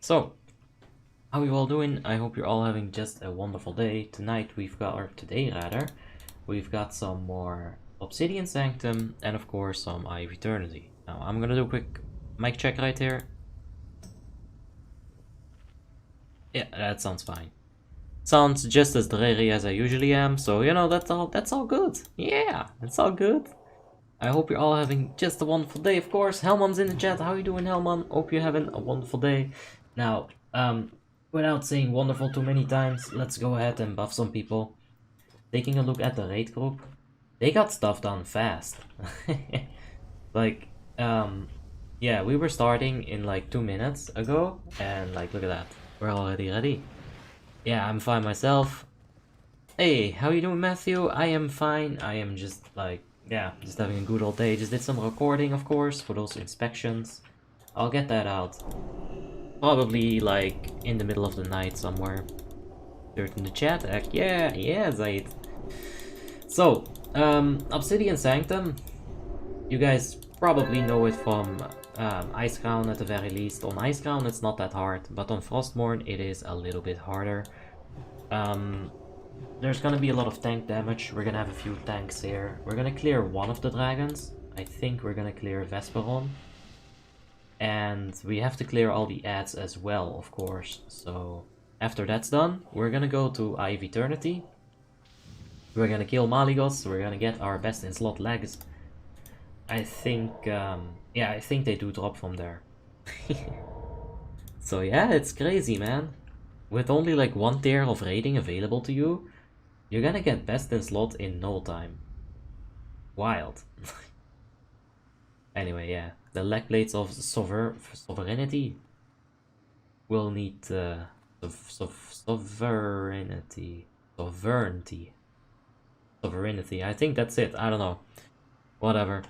So, how you all doing? I hope you're all having just a wonderful day. Tonight we've got, or today rather, we've got some more Obsidian Sanctum and of course some Eye of Eternity. Now I'm gonna do a quick mic check right here. Yeah, that sounds fine. Sounds just as dreary as I usually am, so you know that's all good. Yeah, that's all good. I hope you're all having just a wonderful day, of course. Helman's in the chat. How you doing, Helman? Hope you're having a wonderful day. Now, without saying wonderful too many times, let's go ahead and buff some people. Taking a look at the raid group, they got stuff done fast. Like, yeah, we were starting in like 2 minutes ago, and like, look at that. We're already ready. Yeah, I'm fine myself. Hey, how you doing, Matthew? I am fine. I am just like, yeah, just having a good old day. Just did some recording, of course, for those inspections. I'll get that out. Probably like in the middle of the night somewhere. Dirt in the chat. Yeah, Zaid. So, Obsidian Sanctum. You guys probably know it from Icecrown at the very least. On Icecrown it's not that hard, but on Frostmourne it is a little bit harder. There's gonna be a lot of tank damage. We're gonna have a few tanks here. We're gonna clear one of the dragons. I think we're gonna clear Vesperon. And we have to clear all the ads as well, of course. So after that's done, we're gonna go to Eye of Eternity. We're gonna kill Maligos. We're gonna get our best in slot legs. I think, yeah, I think they do drop from there. So yeah, it's crazy, man. With only like 1 tier of rating available to you, you're gonna get best in slot in no time. Wild. Anyway, yeah, the leg plates of sovereignty will need sovereignty. I think that's it. I don't know. Whatever.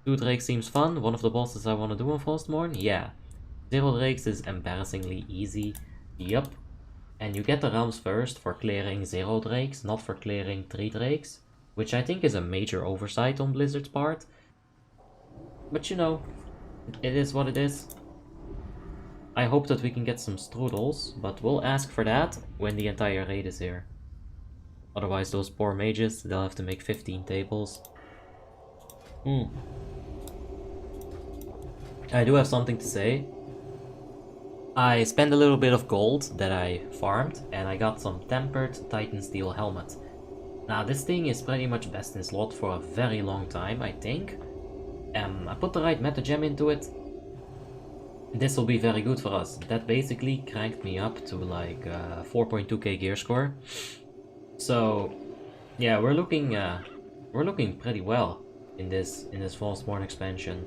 2 Drakes seems fun. One of the bosses I want to do on Frostmourne. Yeah. 0 Drakes is embarrassingly easy. Yup. And you get the realms first for clearing 0 Drakes, not for clearing 3 Drakes. Which I think is a major oversight on Blizzard's part. But you know, it is what it is. I hope that we can get some strudels, but we'll ask for that when the entire raid is here. Otherwise those poor mages, they'll have to make 15 tables. I do have something to say. I spent a little bit of gold that I farmed, and I got some tempered Titan Steel helmet. Now this thing is pretty much best in slot for a very long time, I think. I put the right meta gem into it. This will be very good for us. That basically cranked me up to like 4.2k gear score. So yeah, we're looking pretty well in this Frostmourne expansion.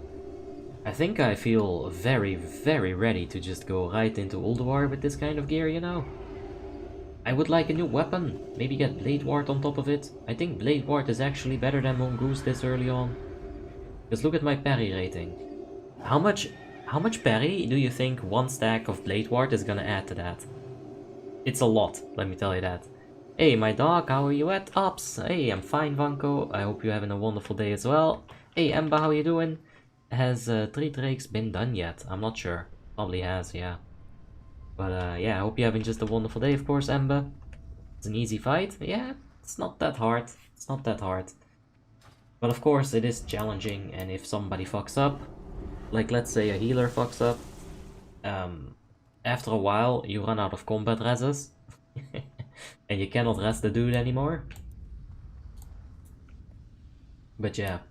I think I feel very, very ready to just go right into Ulduar with this kind of gear, you know? I would like a new weapon, maybe get Blade Ward on top of it. I think Blade Ward is actually better than Mongoose this early on. Just look at my parry rating. How much parry do you think 1 stack of Blade Ward is gonna add to that? It's a lot, let me tell you that. Hey, my dog, how are you at? Ops? Hey, I'm fine, Vanko. I hope you're having a wonderful day as well. Hey, Emba, how you doing? Has 3 Drakes been done yet? I'm not sure. Probably has, yeah. But yeah, I hope you're having just a wonderful day, of course, Emba. It's an easy fight. Yeah, it's not that hard. It's not that hard. But of course, it is challenging, and if somebody fucks up, like let's say a healer fucks up, after a while you run out of combat reses, and you cannot rest the dude anymore. But yeah,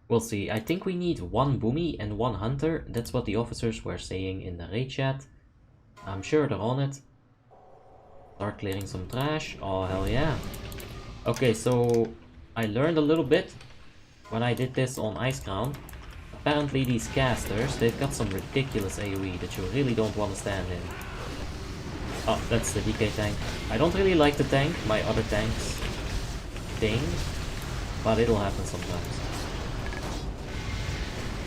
we'll see. I think we need 1 Boomy and 1 Hunter. That's what the officers were saying in the raid chat. I'm sure they're on it. Start clearing some trash. Oh, hell yeah. Okay, so I learned a little bit when I did this on Icecrown. Apparently these casters, they've got some ridiculous AoE that you really don't want to stand in. Oh, that's the DK tank. I don't really like the tank, my other tanks thing, but it'll happen sometimes.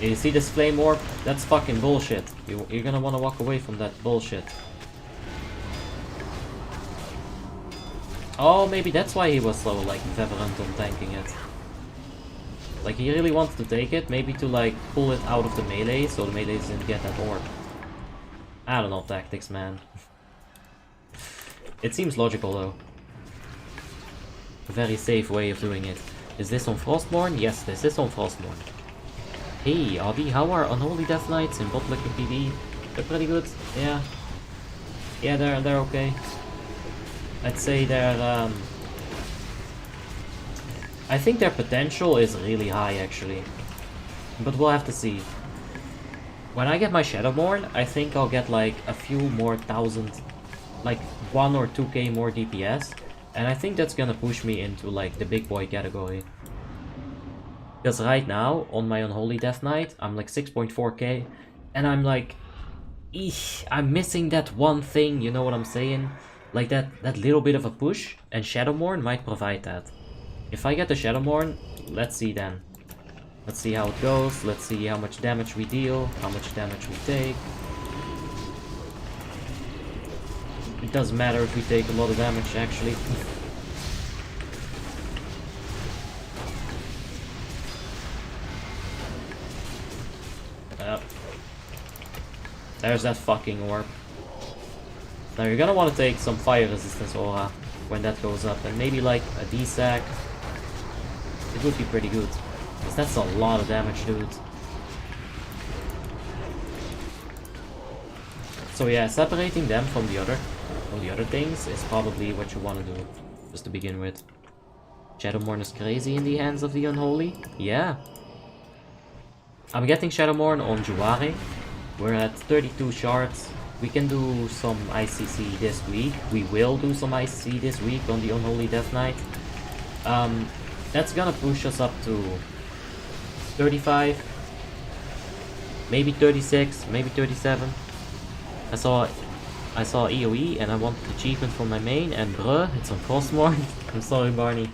You see this flame orb? That's fucking bullshit. You're gonna want to walk away from that bullshit. Oh, maybe that's why he was so like reverent on tanking it. Like he really wanted to take it, maybe to like pull it out of the melee so the melees didn't get that orb. I don't know tactics, man. It seems logical though. A very safe way of doing it. Is this on Frostmourne? Yes, this is on Frostmourne. Hey, Abby, how are Unholy Death Knights in WoTLK and PvE? They're pretty good, yeah. Yeah, they're okay. I'd say they're, I think their potential is really high, actually. But we'll have to see. When I get my Shadowmourne, I think I'll get like a few more thousand, like 1 or 2k more DPS. And I think that's gonna push me into like the big boy category. Because right now, on my Unholy Death Knight, I'm like 6.4k. And I'm like, eesh, I'm missing that one thing, you know what I'm saying? Like that little bit of a push, and Shadowmourne might provide that. If I get the Shadowmourne, let's see then. Let's see how it goes, let's see how much damage we deal, how much damage we take. It doesn't matter if we take a lot of damage, actually. There's that fucking orb. Now you're gonna want to take some fire resistance aura when that goes up, and maybe like a D-sack. It would be pretty good. Because that's a lot of damage, dude. So yeah, separating them from the other things is probably what you want to do, just to begin with. Shadowmourne is crazy in the hands of the Unholy? Yeah. I'm getting Shadowmourne on Juare. We're at 32 shards. We can do some ICC this week. We will do some ICC this week on the Unholy Death Knight. That's gonna push us up to 35, maybe 36, maybe 37. I saw EoE and I want the achievement for my main, and bruh, it's on Frostmourne. I'm sorry, Barney.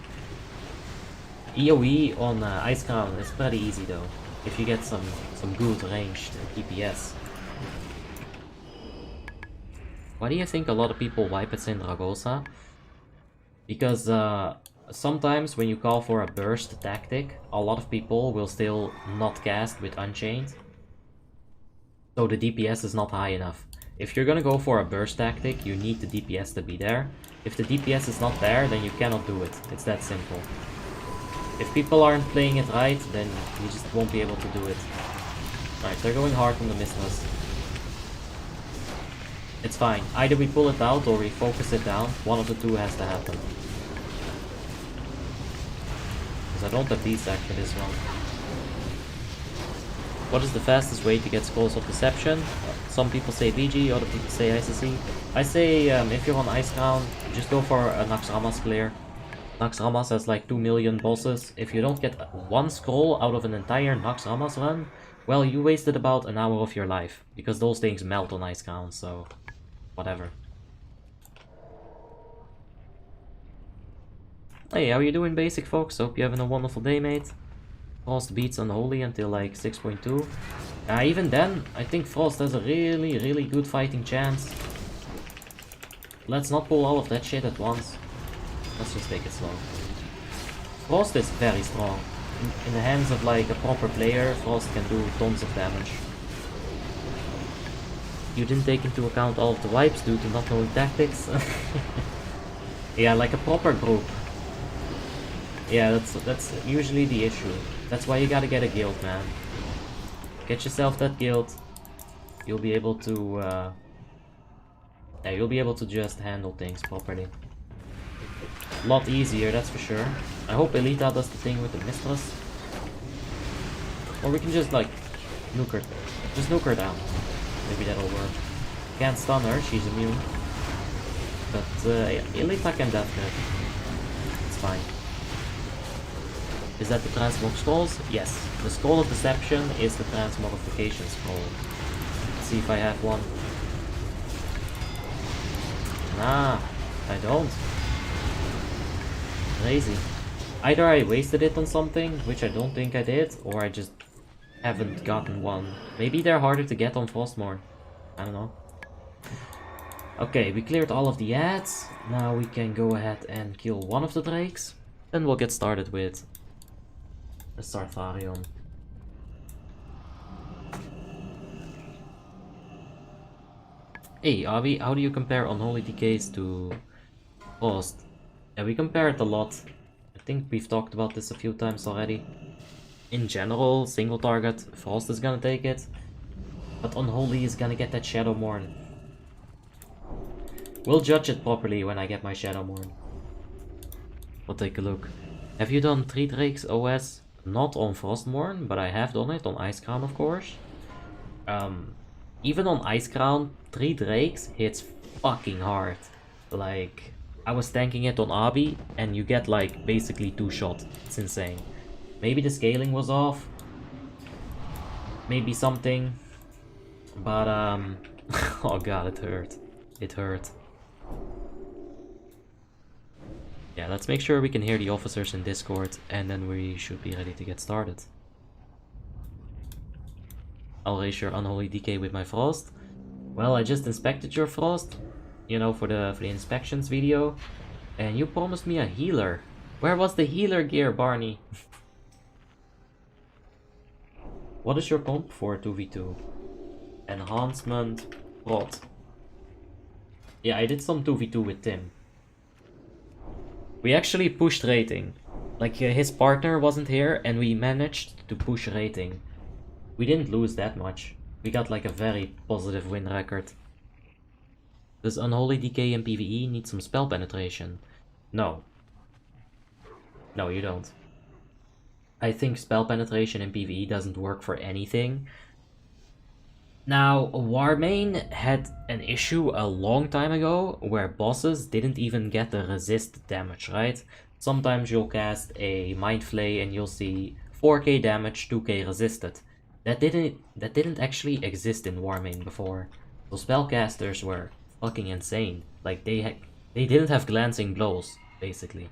EoE on Ice Crown is pretty easy though, if you get some good ranged DPS. Why do you think a lot of people wipe at Syndragosa? Because sometimes when you call for a burst tactic, a lot of people will still not cast with Unchained. So the DPS is not high enough. If you're gonna go for a burst tactic, you need the DPS to be there. If the DPS is not there, then you cannot do it. It's that simple. If people aren't playing it right, then you just won't be able to do it. Alright, they're going hard on the Mistress. It's fine. Either we pull it out or we focus it down. One of the two has to happen. Because I don't have D-sack for this one. What is the fastest way to get Scrolls of Deception? Some people say VG, other people say ICC. I say if you're on Ice Crown, just go for a Naxxramas clear. Naxxramas has like 2 million bosses. If you don't get one scroll out of an entire Naxxramas run, well, you wasted about an hour of your life. Because those things melt on Ice Crown, so whatever. Hey, how you doing, basic folks? Hope you're having a wonderful day, mate. Frost beats Unholy until like 6.2. Even then, I think Frost has a really good fighting chance. Let's not pull all of that shit at once. Let's just take it slow. Frost is very strong. In the hands of like a proper player, Frost can do tons of damage. You didn't take into account all of the wipes due to not knowing tactics. Yeah, like a proper group. Yeah, that's usually the issue. That's why you gotta get a guild, man. Get yourself that guild. You'll be able to yeah, you'll be able to just handle things properly. A lot easier, that's for sure. I hope Elita does the thing with the Mistress. Or we can just like nuke her. Just nuke her down. Maybe that'll work. Can't stun her, she's immune. But yeah, Elita can death grip. It's fine. Is that the transmog scrolls? Yes. The Scroll of Deception is the transmogrification scroll. Let's see if I have one. Nah, I don't. Crazy. Either I wasted it on something, which I don't think I did, or I just haven't gotten one. Maybe they're harder to get on Frostmourne. I don't know. Okay, we cleared all of the ads. Now we can go ahead and kill one of the drakes. Then we'll get started with the Sartharion. Hey, Avi, how do you compare Unholy Decays to Frost? Yeah, we compare it a lot. I think we've talked about this a few times already. In general, single target, Frost is gonna take it. But Unholy is gonna get that Shadowmourne. We'll judge it properly when I get my Shadowmourne. We'll take a look. Have you done 3 Drakes OS? Not on Frostmourne, but I have done it on Icecrown, of course. Even on Icecrown, 3 Drakes hits fucking hard. Like, I was tanking it on Abi, and you get like basically 2 shots. It's insane. Maybe the scaling was off. Maybe something. But oh god, it hurt. It hurt. Yeah, let's make sure we can hear the officers in Discord, and then we should be ready to get started. I'll raise your Unholy Decay with my Frost. Well, I just inspected your Frost, you know, for the inspections video, and you promised me a healer. Where was the healer gear, Barney? What is your comp for 2v2? Enhancement, Prot. Yeah, I did some 2v2 with Tim. We actually pushed rating. Like, his partner wasn't here, and we managed to push rating. We didn't lose that much. We got like a very positive win record. Does Unholy Decay in PvE need some spell penetration? No. No, you don't. I think spell penetration in PvE doesn't work for anything. Now, Warmane had an issue a long time ago where bosses didn't even get the resist damage, right? Sometimes you'll cast a Mind Flay and you'll see 4k damage, 2k resisted. That didn't actually exist in Warmane before. So spellcasters were fucking insane. Like they didn't have glancing blows, basically.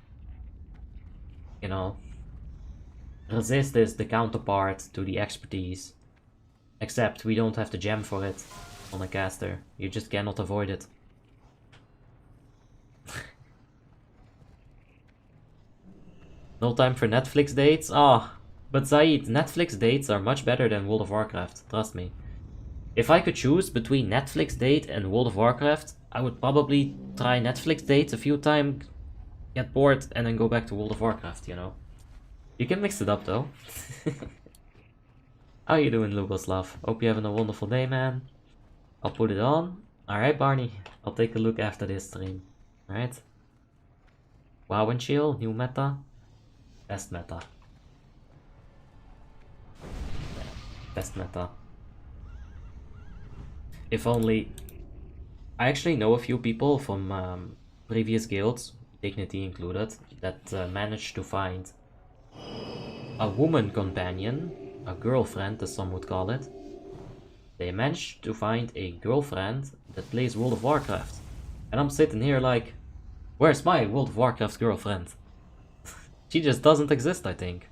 You know, resist is the counterpart to the expertise. Except we don't have the gem for it on a caster. You just cannot avoid it. No time for Netflix dates? Ah, but Zaid, Netflix dates are much better than World of Warcraft, trust me. If I could choose between Netflix date and World of Warcraft, I would probably try Netflix dates a few times, get bored, and then go back to World of Warcraft, you know. You can mix it up though. How you doing, Lugoslav? Hope you're having a wonderful day, man. I'll put it on. Alright, Barney. I'll take a look after this stream. Alright. WoW and chill, new meta. Best meta. Best meta. If only... I actually know a few people from previous guilds, Dignity included, that managed to find a woman companion, a girlfriend as some would call it. They managed to find a girlfriend that plays World of Warcraft. And I'm sitting here like, where's my World of Warcraft girlfriend? She just doesn't exist, I think.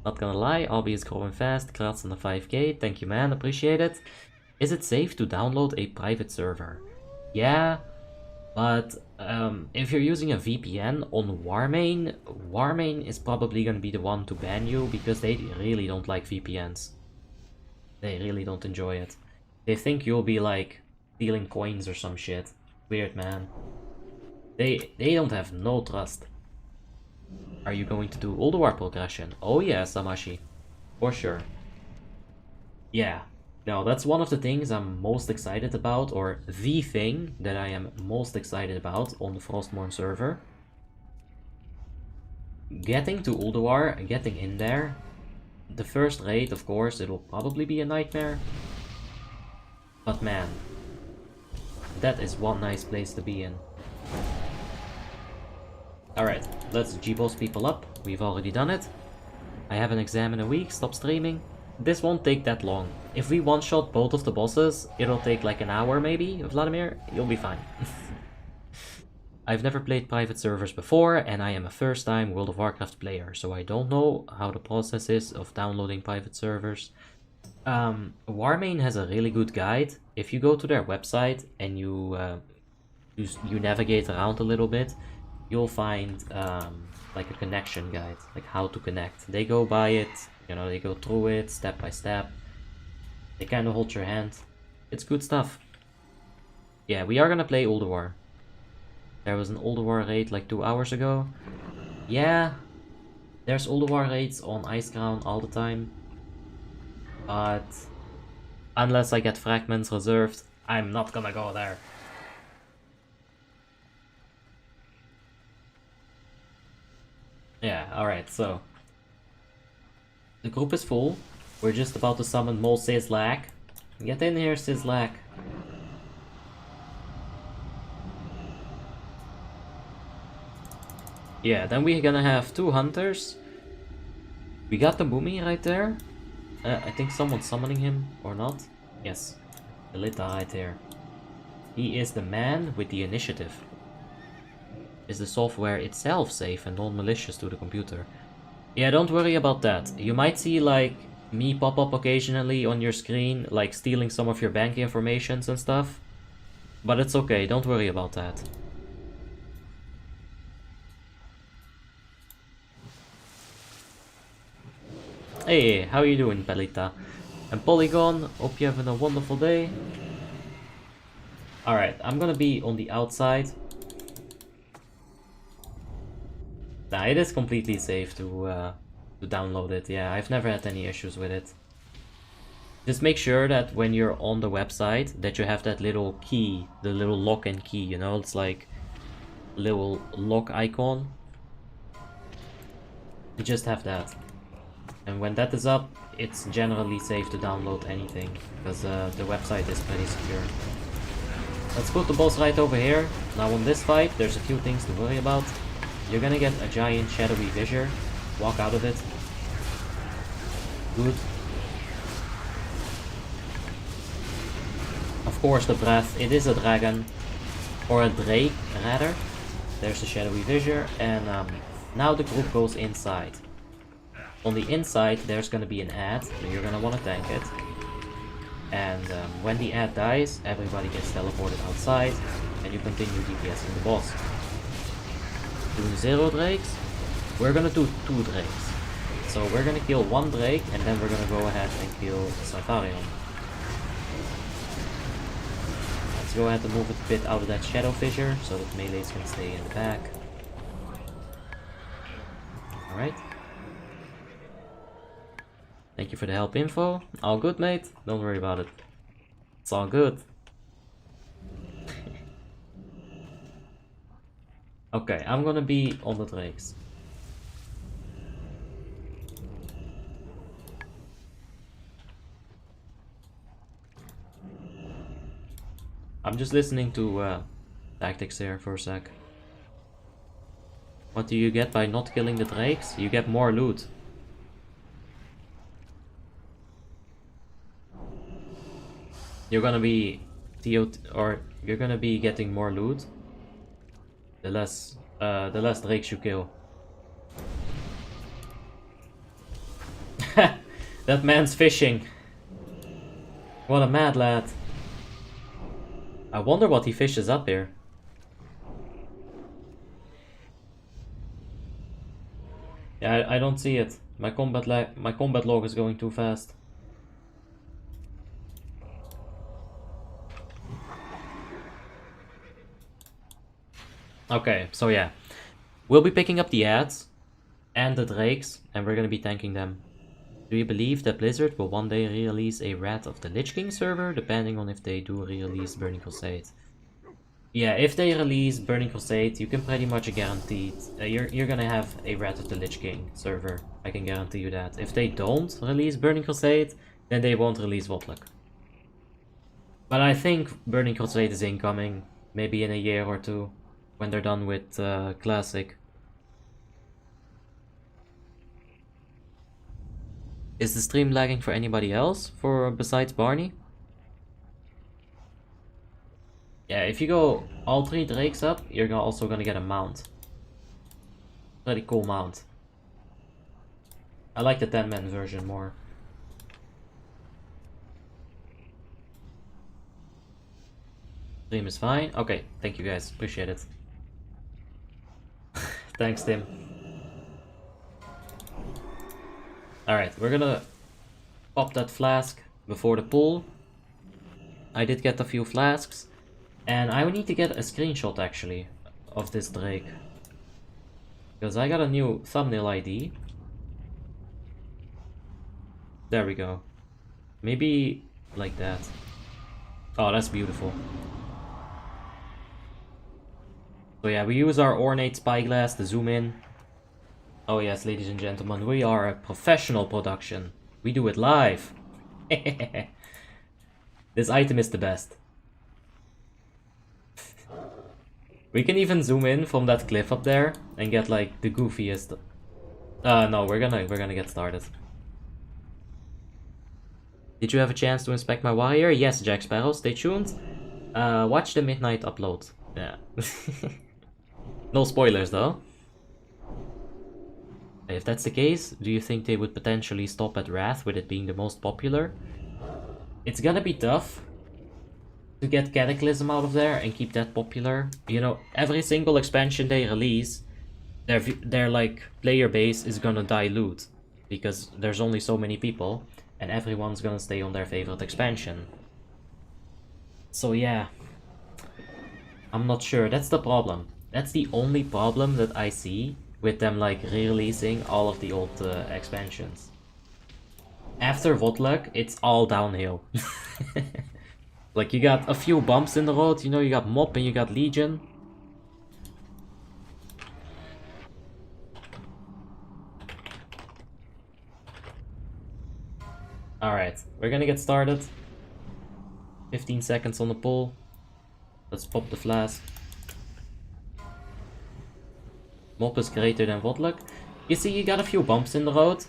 Not gonna lie, Albi is growing fast, congrats on the 5k, thank you man, appreciate it. Is it safe to download a private server? Yeah, but if you're using a VPN on Warmane, Warmane is probably gonna be the one to ban you because they really don't like VPNs. They really don't enjoy it. They think you'll be like stealing coins or some shit. Weird, man. They don't have no trust. Are you going to do Ulduar progression? Oh yeah, Samashi. For sure. Yeah. Now that's one of the things I'm most excited about, or the thing that I am most excited about on the Frostmourne server. Getting to Ulduar, getting in there. The first raid, of course, it will probably be a nightmare. But man, that is one nice place to be in. Alright, let's G-boss people up. We've already done it. I have an exam in a week, stop streaming. This won't take that long. If we one-shot both of the bosses, it'll take like an hour maybe, Vladimir. You'll be fine. I've never played private servers before, and I am a first-time World of Warcraft player, so I don't know how the process is of downloading private servers. Warmane has a really good guide. If you go to their website and you navigate around a little bit, you'll find like a connection guide, like how to connect. They go by it, you know, they go through it step by step. They kind of hold your hand. It's good stuff. Yeah, we are gonna play Ulduar. There was an Ulduar raid like 2 hours ago. Yeah, there's Ulduar raids on Iceground all the time. But unless I get fragments reserved, I'm not gonna go there. Yeah, alright, so the group is full. We're just about to summon Mol Sizzlack. Get in here, Sizzlack. Yeah, then we're gonna have 2 hunters. We got the Boomy right there. I think someone's summoning him, or not. Yes, Elita right there. He is the man with the initiative. Is the software itself safe and non-malicious to the computer? Yeah, don't worry about that. You might see like me pop up occasionally on your screen, like stealing some of your bank informations and stuff. But it's okay, don't worry about that. Hey, how you doing, Pelita? And Polygon, hope you're having a wonderful day. Alright, I'm gonna be on the outside. Nah, it is completely safe to download it. Yeah, I've never had any issues with it. Just make sure that when you're on the website that you have that little key, the little lock and key, you know, it's like a little lock icon. You just have that. And when that is up, it's generally safe to download anything, because the website is pretty secure. Let's put the boss right over here. Now on this fight, there's a few things to worry about. You're gonna get a giant shadowy fissure. Walk out of it. Good. Of course the breath, it is a dragon. Or a drake, rather. There's the shadowy fissure, and now the group goes inside. On the inside, there's gonna be an ad, so you're gonna wanna tank it. And when the ad dies, everybody gets teleported outside, and you continue DPSing the boss. Doing 0 drakes, we're gonna do 2 drakes. So we're gonna kill 1 drake, and then we're gonna go ahead and kill Sartarion. Let's go ahead and move it a bit out of that shadow fissure, so that melees can stay in the back. Alright. Thank you for the help info. All good, mate. Don't worry about it. It's all good. Okay, I'm gonna be on the drakes. I'm just listening to tactics here for a sec. What do you get by not killing the drakes? You get more loot. You're gonna be you're gonna be getting more loot the less drakes you kill. That man's fishing. What a mad lad. I wonder what he fishes up here. Yeah, I don't see it. My combat log is going too fast. Okay, so yeah. We'll be picking up the ads and the drakes, and we're gonna be tanking them. Do you believe that Blizzard will one day re-release a Wrath of the Lich King server, depending on if they do re-release Burning Crusade? Yeah, if they release Burning Crusade, you can pretty much guarantee you're gonna have a Wrath of the Lich King server. I can guarantee you that. If they don't release Burning Crusade, then they won't release WoTLK. But I think Burning Crusade is incoming, maybe in a year or 2, when they're done with Classic. Is the stream lagging for anybody else, besides Barney? Yeah, if you go all 3 drakes up, you're also gonna get a mount. Pretty cool mount. I like the 10-man version more. Stream is fine. Okay, thank you guys, appreciate it. Thanks, Tim. Alright, we're gonna pop that flask before the pull. I did get a few flasks. And I would need to get a screenshot actually of this Drake. Because I got a new thumbnail ID. There we go. Maybe like that. Oh, that's beautiful. So yeah, we use our ornate spyglass to zoom in. Oh yes, ladies and gentlemen, we are a professional production. We do it live. This item is the best. We can even zoom in from that cliff up there and get like the goofiest. No, we're gonna get started. Did you have a chance to inspect my warrior? Yes, Jack Sparrow. Stay tuned. Watch the midnight upload. Yeah. No spoilers though. If that's the case, do you think they would potentially stop at Wrath with it being the most popular? It's gonna be tough to get Cataclysm out of there and keep that popular. You know, every single expansion they release, their like player base is gonna dilute because there's only so many people and everyone's gonna stay on their favorite expansion. So yeah, I'm not sure. That's the problem. That's the only problem that I see with them like re-releasing all of the old expansions. After WoTLK, it's all downhill. Like, you got a few bumps in the road, you know, you got Mob and you got Legion. Alright, we're gonna get started. 15 seconds on the pull. Let's pop the flask. Mob is greater than WoTLK. You see, you got a few bumps in the road.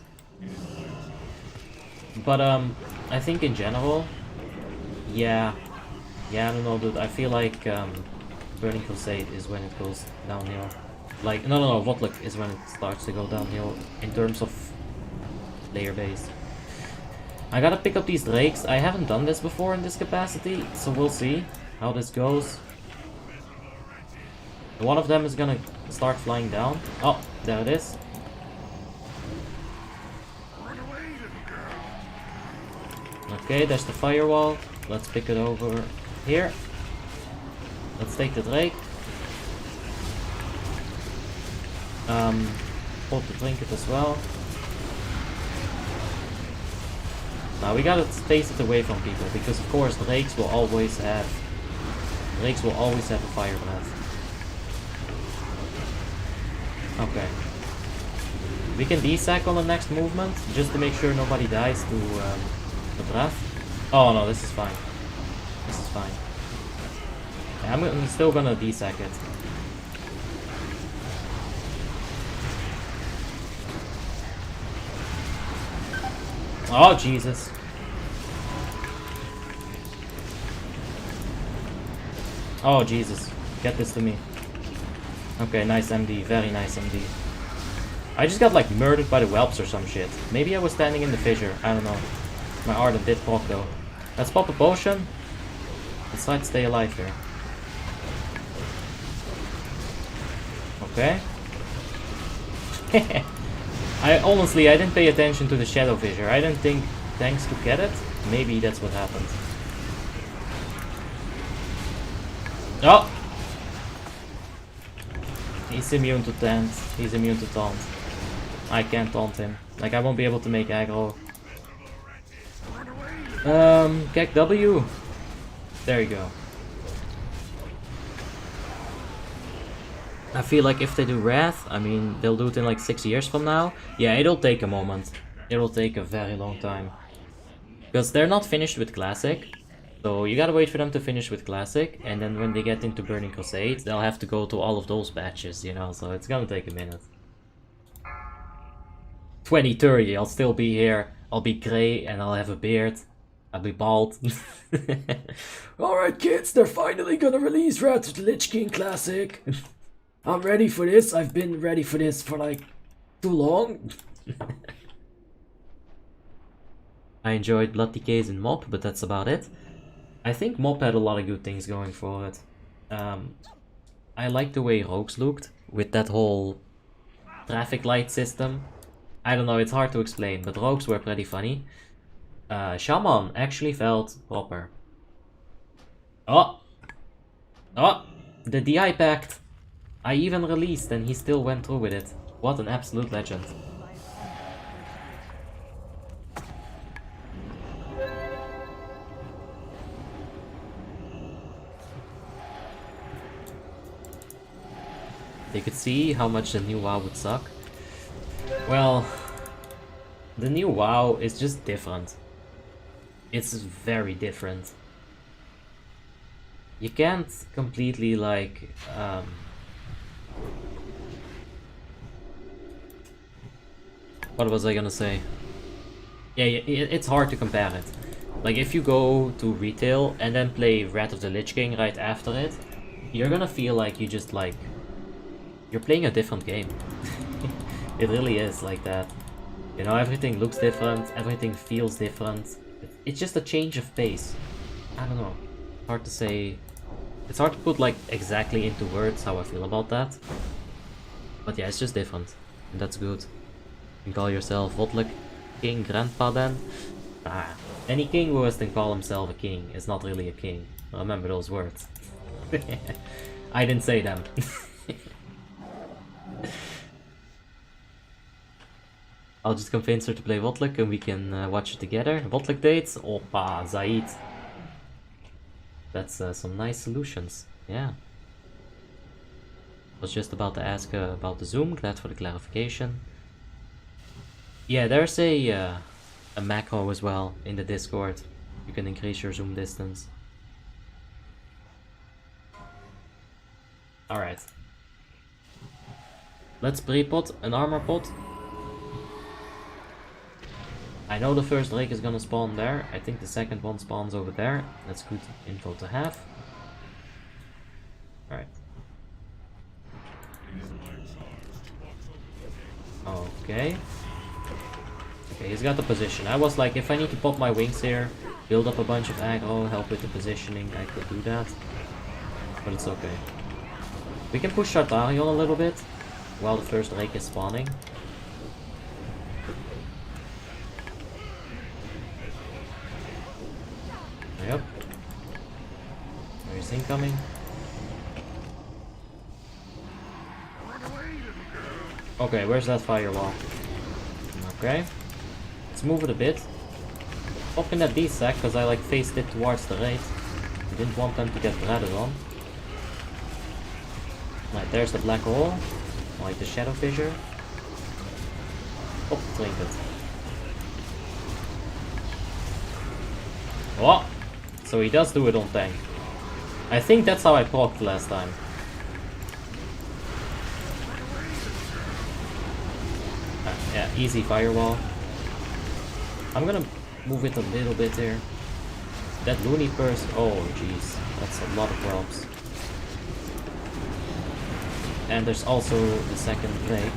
But, I think in general, yeah, I don't know, dude. I feel like Burning Crusade is when it goes downhill. Like, no, WoTLK is when it starts to go downhill in terms of player base. I gotta pick up these drakes. I haven't done this before in this capacity, so we'll see how this goes. One of them is gonna start flying down. Oh, there it is. Okay, there's the firewall. Let's pick it over here. Let's take the Drake. Put the trinket as well. Now we gotta space it away from people because of course Drakes will always have a fire breath. Okay. We can desack on the next movement just to make sure nobody dies to the breath. Oh no, this is fine. This is fine. Yeah, I'm still gonna desack it. Oh Jesus. Oh Jesus. Get this to me. Okay, nice MD. Very nice MD. I just got like murdered by the whelps or some shit. Maybe I was standing in the fissure. I don't know. My Ardent did proc though. Let's pop a potion. Let's try to stay alive here. Okay. I didn't pay attention to the shadow fissure. I didn't think tanks could get it. Maybe that's what happened. Oh! He's immune to taunt. He's immune to taunt. I can't taunt him. Like, I won't be able to make aggro. Gek W. There you go. I feel like if they do Wrath, I mean, they'll do it in like 6 years from now. Yeah, it'll take a moment. It'll take a very long time. Because they're not finished with Classic. So you gotta wait for them to finish with Classic. And then when they get into Burning Crusade, they'll have to go to all of those patches, you know. So it's gonna take a minute. 2030, I'll still be here. I'll be grey and I'll have a beard. I'll be bald. Alright kids, they're finally gonna release Wrath of the Lich King Classic. I'm ready for this. I've been ready for this for like too long. I enjoyed Blood Decays and Mob, but that's about it. I think Mob had a lot of good things going for it. I liked the way Rogues looked with that whole traffic light system. I don't know, it's hard to explain, but Rogues were pretty funny. Shaman actually felt proper. Oh! Oh! The DI pact! I even released and he still went through with it. What an absolute legend. They could see how much the new WoW would suck. Well, the new WoW is just different. It's very different. You can't completely like what was I gonna say? Yeah, it's hard to compare it. Like if you go to retail and then play Wrath of the Lich King right after it, you're gonna feel like you just like you're playing a different game. It really is like that. You know, everything looks different, everything feels different. It's just a change of pace. I don't know. Hard to say. It's hard to put like exactly into words how I feel about that. But yeah, it's just different. And that's good. You can call yourself WoTLK King Grandpa then. Ah, any king who has to call himself a king is not really a king. Remember those words. I didn't say them. I'll just convince her to play WoTLK and we can watch it together. WoTLK dates? Opa, Zaid. That's some nice solutions, yeah. Was just about to ask about the zoom, glad for the clarification. Yeah, there's a macro as well in the Discord. You can increase your zoom distance. Alright. Let's pre-pot an armor pot. I know the first Drake is gonna spawn there. I think the second one spawns over there. That's good info to have. Alright. Okay. Okay, he's got the position. I was like, if I need to pop my wings here, build up a bunch of aggro, help with the positioning, I could do that. But it's okay. We can push Shartarion a little bit while the first Drake is spawning. Yep. There's incoming. Okay, where's that firewall? Okay. Let's move it a bit. Pop in that D-sack, because I like faced it towards the raid. I didn't want them to get breaded on. Right, there's the black hole. I like the shadow fissure. Oh, trinket. Oh! So he does do it on tank. I think that's how I procced last time. Yeah, easy firewall. I'm gonna move it a little bit here. That loony purse, oh jeez, that's a lot of props. And there's also the second Drake.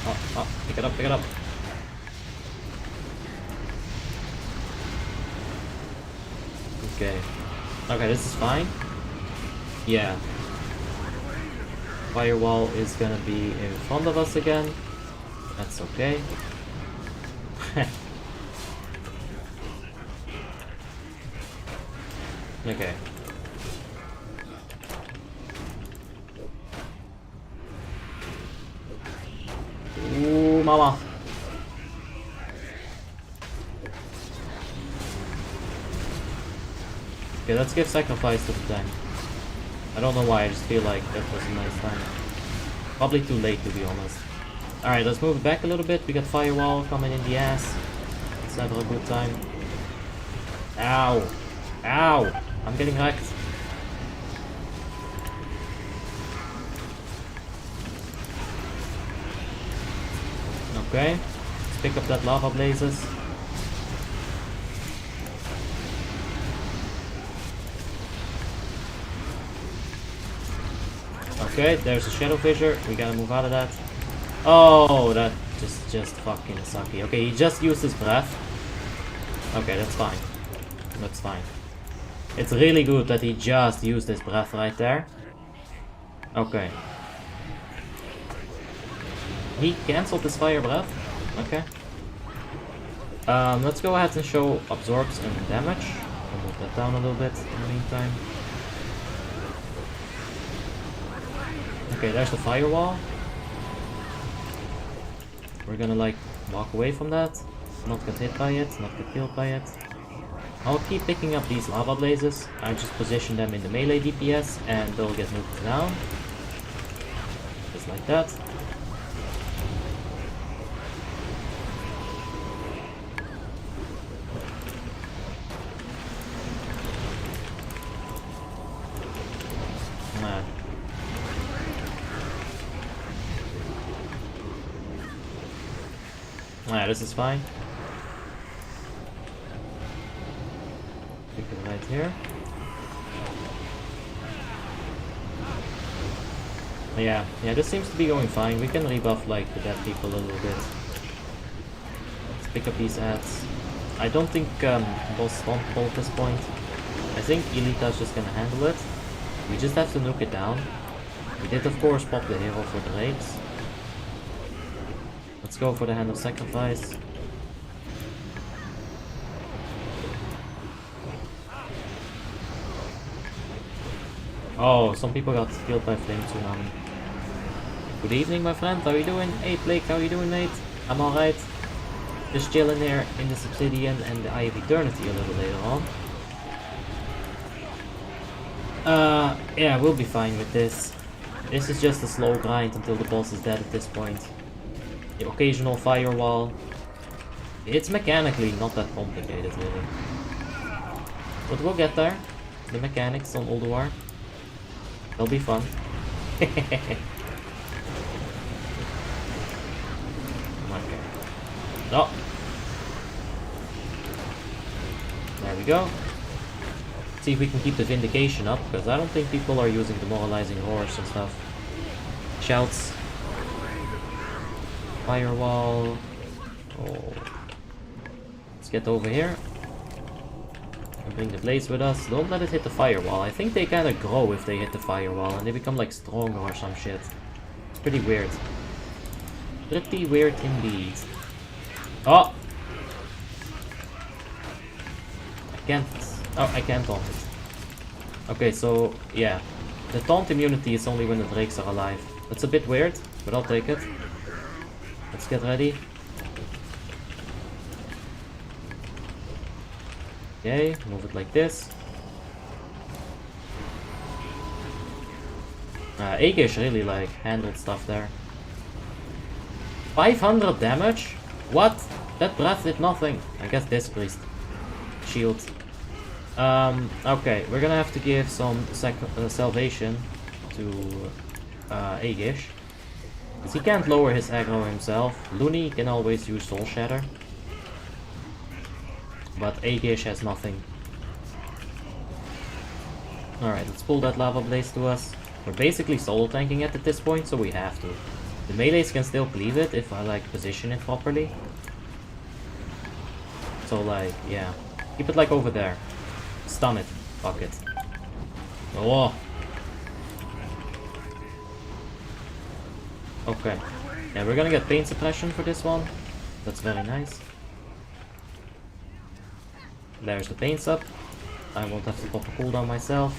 Oh, pick it up, pick it up. Okay. Okay, this is fine. Yeah. Firewall is gonna be in front of us again. That's okay. Okay. Ooh, mama. Okay, let's give sacrifice to the tank. I don't know why, I just feel like that was a nice time. Probably too late to be honest. Alright, let's move it back a little bit. We got firewall coming in the ass. Let's have a good time. Ow! Ow! I'm getting wrecked. Okay. Let's pick up that lava blazes. Okay, there's a shadow fissure. We gotta move out of that. Oh, that just fucking sucky. Okay, he just used his breath. Okay, that's fine. That's fine. It's really good that he just used his breath right there. Okay. He cancelled his fire breath. Okay. Let's go ahead and show absorbs and damage. I'll move that drop down a little bit in the meantime. Okay, there's the firewall. We're gonna like walk away from that. Not get hit by it, not get killed by it. I'll keep picking up these lava blazes. I just position them in the melee DPS and they'll get moved down. Just like that. This is fine. Pick it right here. Yeah, this seems to be going fine. We can rebuff like the dead people a little bit. Let's pick up these ads. I don't think boss stompable at this point. I think Elita's just gonna handle it. We just have to nuke it down. We did of course pop the hero for the raids. Let's go for the Hand of Sacrifice. Oh, some people got killed by flame tsunami. Good evening, my friend. How are you doing? Hey, Blake, how are you doing, mate? I'm alright. Just chilling there in this Obsidian and the Eye of Eternity a little later on. Yeah, we'll be fine with this. This is just a slow grind until the boss is dead at this point. The occasional firewall. It's mechanically not that complicated, really. But we'll get there. The mechanics on Ulduar. They'll be fun. Okay. Oh. There we go. See if we can keep the Vindication up, because I don't think people are using demoralizing roars and stuff. Shouts. Firewall. Oh. Let's get over here. And bring the blaze with us. Don't let it hit the firewall. I think they kind of grow if they hit the firewall and they become like stronger or some shit. It's pretty weird. Pretty weird indeed. Oh! I can't. Oh, I can't taunt it. Okay, so yeah. The taunt immunity is only when the drakes are alive. That's a bit weird, but I'll take it. Let's get ready. Okay, move it like this. Aegis really like handled stuff there. 500 damage? What? That breath did nothing. I guess this priest. Shield. Okay, we're gonna have to give some salvation to Aegis. Because he can't lower his aggro himself. Looney can always use Soul Shatter. But Aegis has nothing. Alright, let's pull that Lava Blaze to us. We're basically solo tanking it at this point, so we have to. The melees can still cleave it if I like position it properly. So like, yeah. Keep it like over there. Stun it. Fuck it. Oh. Okay. Yeah, we're gonna get pain suppression for this one. That's very nice. There's the pain sub. I won't have to pop a cooldown myself.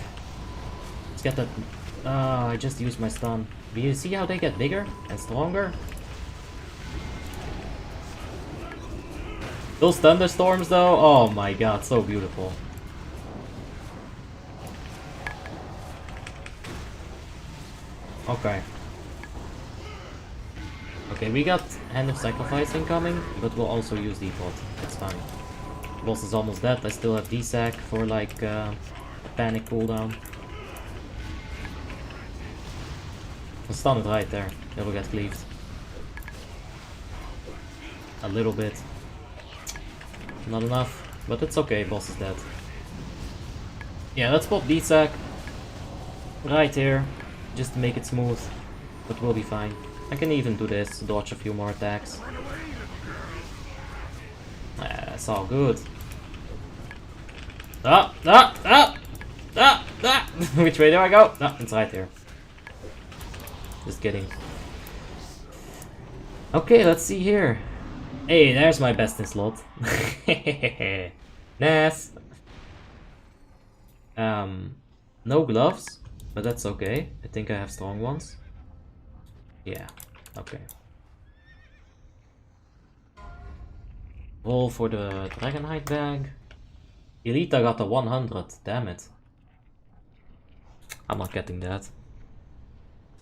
Let's get that. I just used my stun. Do you see how they get bigger and stronger? Those thunderstorms though, oh my god, so beautiful. Okay. Okay, we got Hand of Sacrifice incoming, but we'll also use Depot. It's fine. Boss is almost dead. I still have D-Sac for like panic cooldown. I'll stun it right there. It will get cleaved. A little bit. Not enough, but it's okay. Boss is dead. Yeah, let's pop D-Sac right here, just to make it smooth. But we'll be fine. I can even do this to dodge a few more attacks. It's all good. Ah! Which way do I go? No, it's right here. Just kidding. Okay, let's see here. Hey, there's my best in slot. Nice. No gloves, but that's okay. I think I have strong ones. Yeah, okay. Roll for the Dragonhide bag. Elite, I got a 100, damn it. I'm not getting that.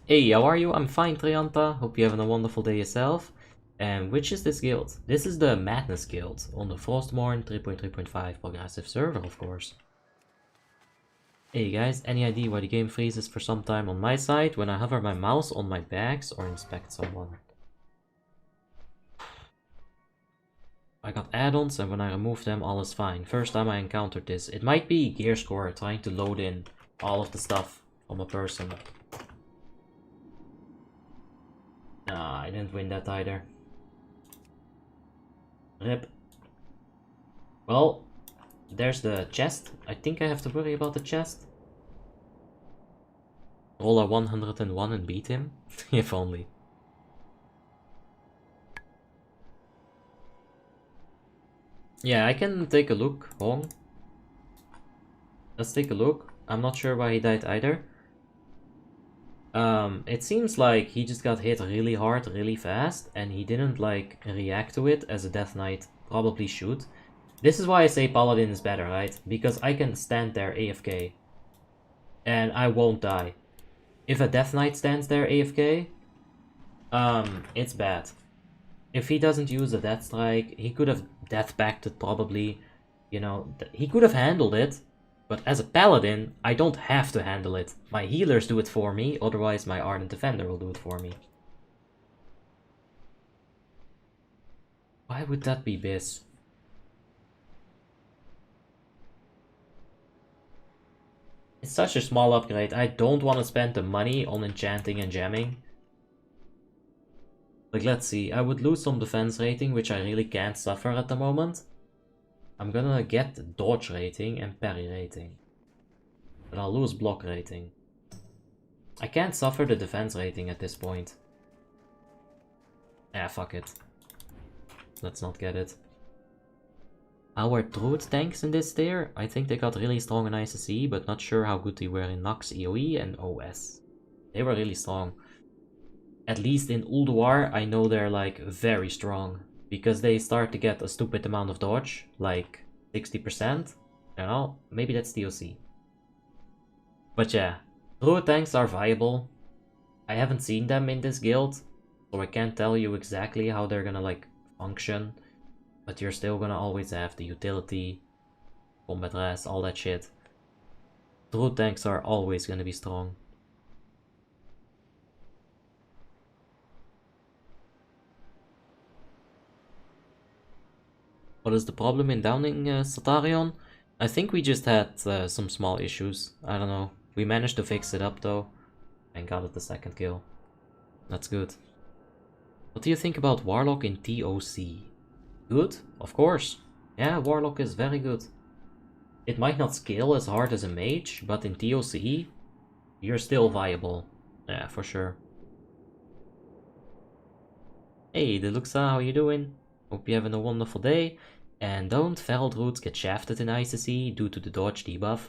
Hey, how are you? I'm fine, Trianta. Hope you're having a wonderful day yourself. And which is this guild? This is the Madness Guild on the Frostmourne 3.3.5 progressive server, of course. Hey guys, any idea why the game freezes for some time on my side when I hover my mouse on my bags or inspect someone? I got add-ons and when I remove them all is fine. First time I encountered this. It might be Gearscore trying to load in all of the stuff from a person. Nah, I didn't win that either. Rip. Well, there's the chest. I think I have to worry about the chest. Roll a 101 and beat him? If only. Yeah, I can take a look, Hong. Let's take a look. I'm not sure why he died either. It seems like he just got hit really hard, really fast, and he didn't like react to it as a Death Knight probably should. This is why I say Paladin is better, right? Because I can stand there AFK and I won't die. If a Death Knight stands there AFK, it's bad. If he doesn't use a Death Strike, he could have Death Packed it probably. You know, he could have handled it. But as a Paladin, I don't have to handle it. My healers do it for me, otherwise my Ardent Defender will do it for me. Why would that be Biz? It's such a small upgrade, I don't want to spend the money on enchanting and jamming. Like, let's see, I would lose some defense rating, which I really can't suffer at the moment. I'm gonna get dodge rating and parry rating. But I'll lose block rating. I can't suffer the defense rating at this point. Ah, fuck it. Let's not get it. Our Druid tanks in this tier, I think they got really strong in ICC, but not sure how good they were in Nox, EoE and OS. They were really strong. At least in Ulduar, I know they're like very strong. Because they start to get a stupid amount of dodge, like 60%. I don't know, maybe that's DOC. But yeah, Druid tanks are viable. I haven't seen them in this guild, so I can't tell you exactly how they're gonna like function. But you're still gonna always have the utility, combat res, all that shit. Druid tanks are always gonna be strong. What is the problem in downing Satarion? I think we just had some small issues. I don't know. We managed to fix it up though, and got it the second kill. That's good. What do you think about Warlock in TOC? Good, of course. Yeah, Warlock is very good. It might not scale as hard as a mage, but in TOC, you're still viable. Yeah, for sure. Hey, Deluxa, how you doing? Hope you're having a wonderful day. And don't feral druids get shafted in ICC due to the dodge debuff.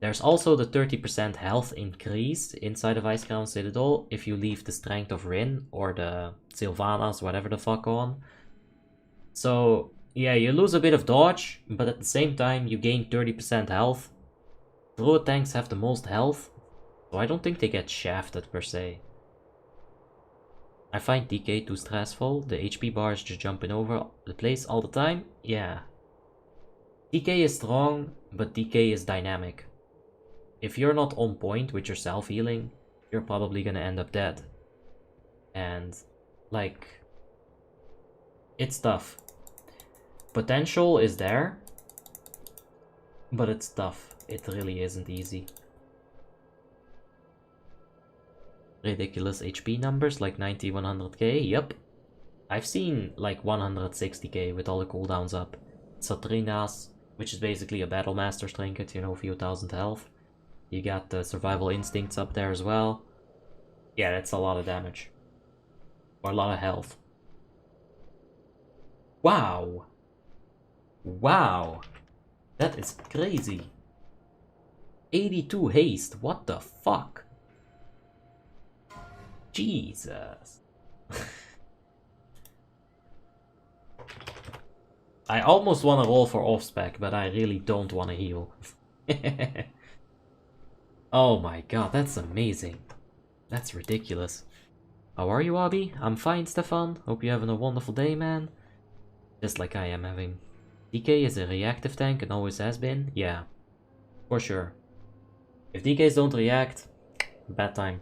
There's also the 30% health increase inside of Icecrown Citadel if you leave the Strength of Rin or the Sylvanas, whatever the fuck on. So, yeah, you lose a bit of dodge, but at the same time you gain 30% health. Druid tanks have the most health, so I don't think they get shafted per se. I find DK too stressful, the HP bar is just jumping over the place all the time. Yeah. DK is strong, but DK is dynamic. If you're not on point with your self-healing, you're probably gonna end up dead. And, like, it's tough. Potential is there, but it's tough. It really isn't easy. Ridiculous HP numbers like 90, 100k, yep. I've seen like 160k with all the cooldowns up. Satrinas, which is basically a Battle Master's trinket, you know, few thousand health. You got the Survival Instincts up there as well. Yeah, that's a lot of damage. Or a lot of health. Wow! Wow! That is crazy. 82 haste, what the fuck? Jesus. I almost want to roll for off-spec, but I really don't want to heal. Oh my god, that's amazing. That's ridiculous. How are you, Abby? I'm fine, Stefan. Hope you're having a wonderful day, man. Just like I am having. DK is a reactive tank and always has been? Yeah, for sure. If DKs don't react, bad time.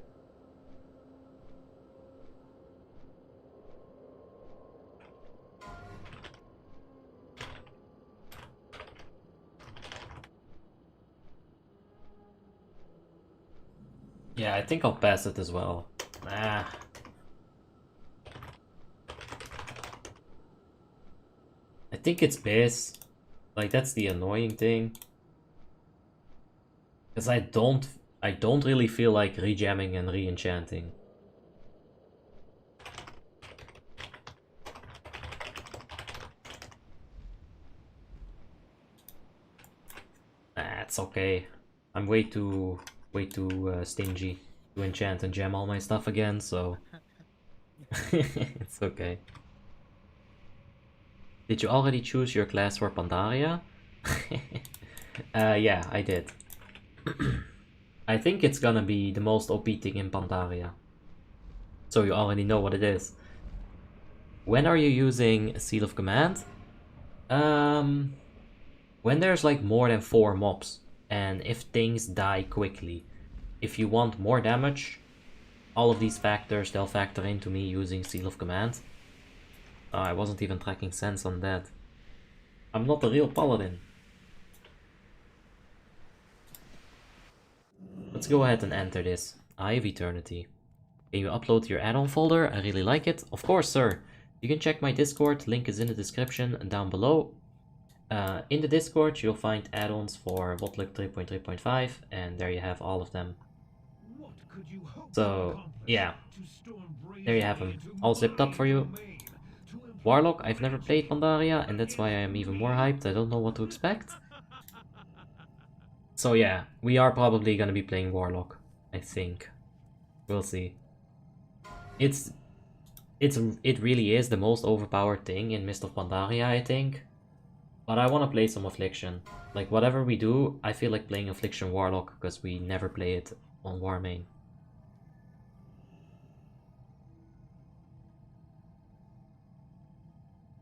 Yeah, I think I'll pass it as well. Ah. I think it's base. Like, that's the annoying thing. Because I don't really feel like rejamming and re-enchanting. Ah, it's okay. I'm way too stingy to enchant and jam all my stuff again, so it's okay. Did you already choose your class for Pandaria? Yeah, I did. I think it's gonna be the most OP thing in Pandaria. So you already know what it is. When are you using Seal of Command? When there's like more than 4 mobs, and if things die quickly. If you want more damage, all of these factors, they'll factor into me using Seal of Command. Oh, I wasn't even tracking sense on that. I'm not a real Paladin. Let's go ahead and enter this. Eye of Eternity. Can you upload your add-on folder? I really like it. Of course, sir. You can check my Discord. Link is in the description down below. In the Discord, you'll find add-ons for WoTLK 3.3.5, and there you have all of them. So, yeah. There you have them. All zipped up for you. Warlock, I've never played Pandaria, and that's why I am even more hyped. I don't know what to expect. So yeah, we are probably gonna be playing Warlock, I think. We'll see. It really is the most overpowered thing in Mist of Pandaria, I think. But I want to play some Affliction. Like, whatever we do, I feel like playing Affliction Warlock, because we never play it on Warmane.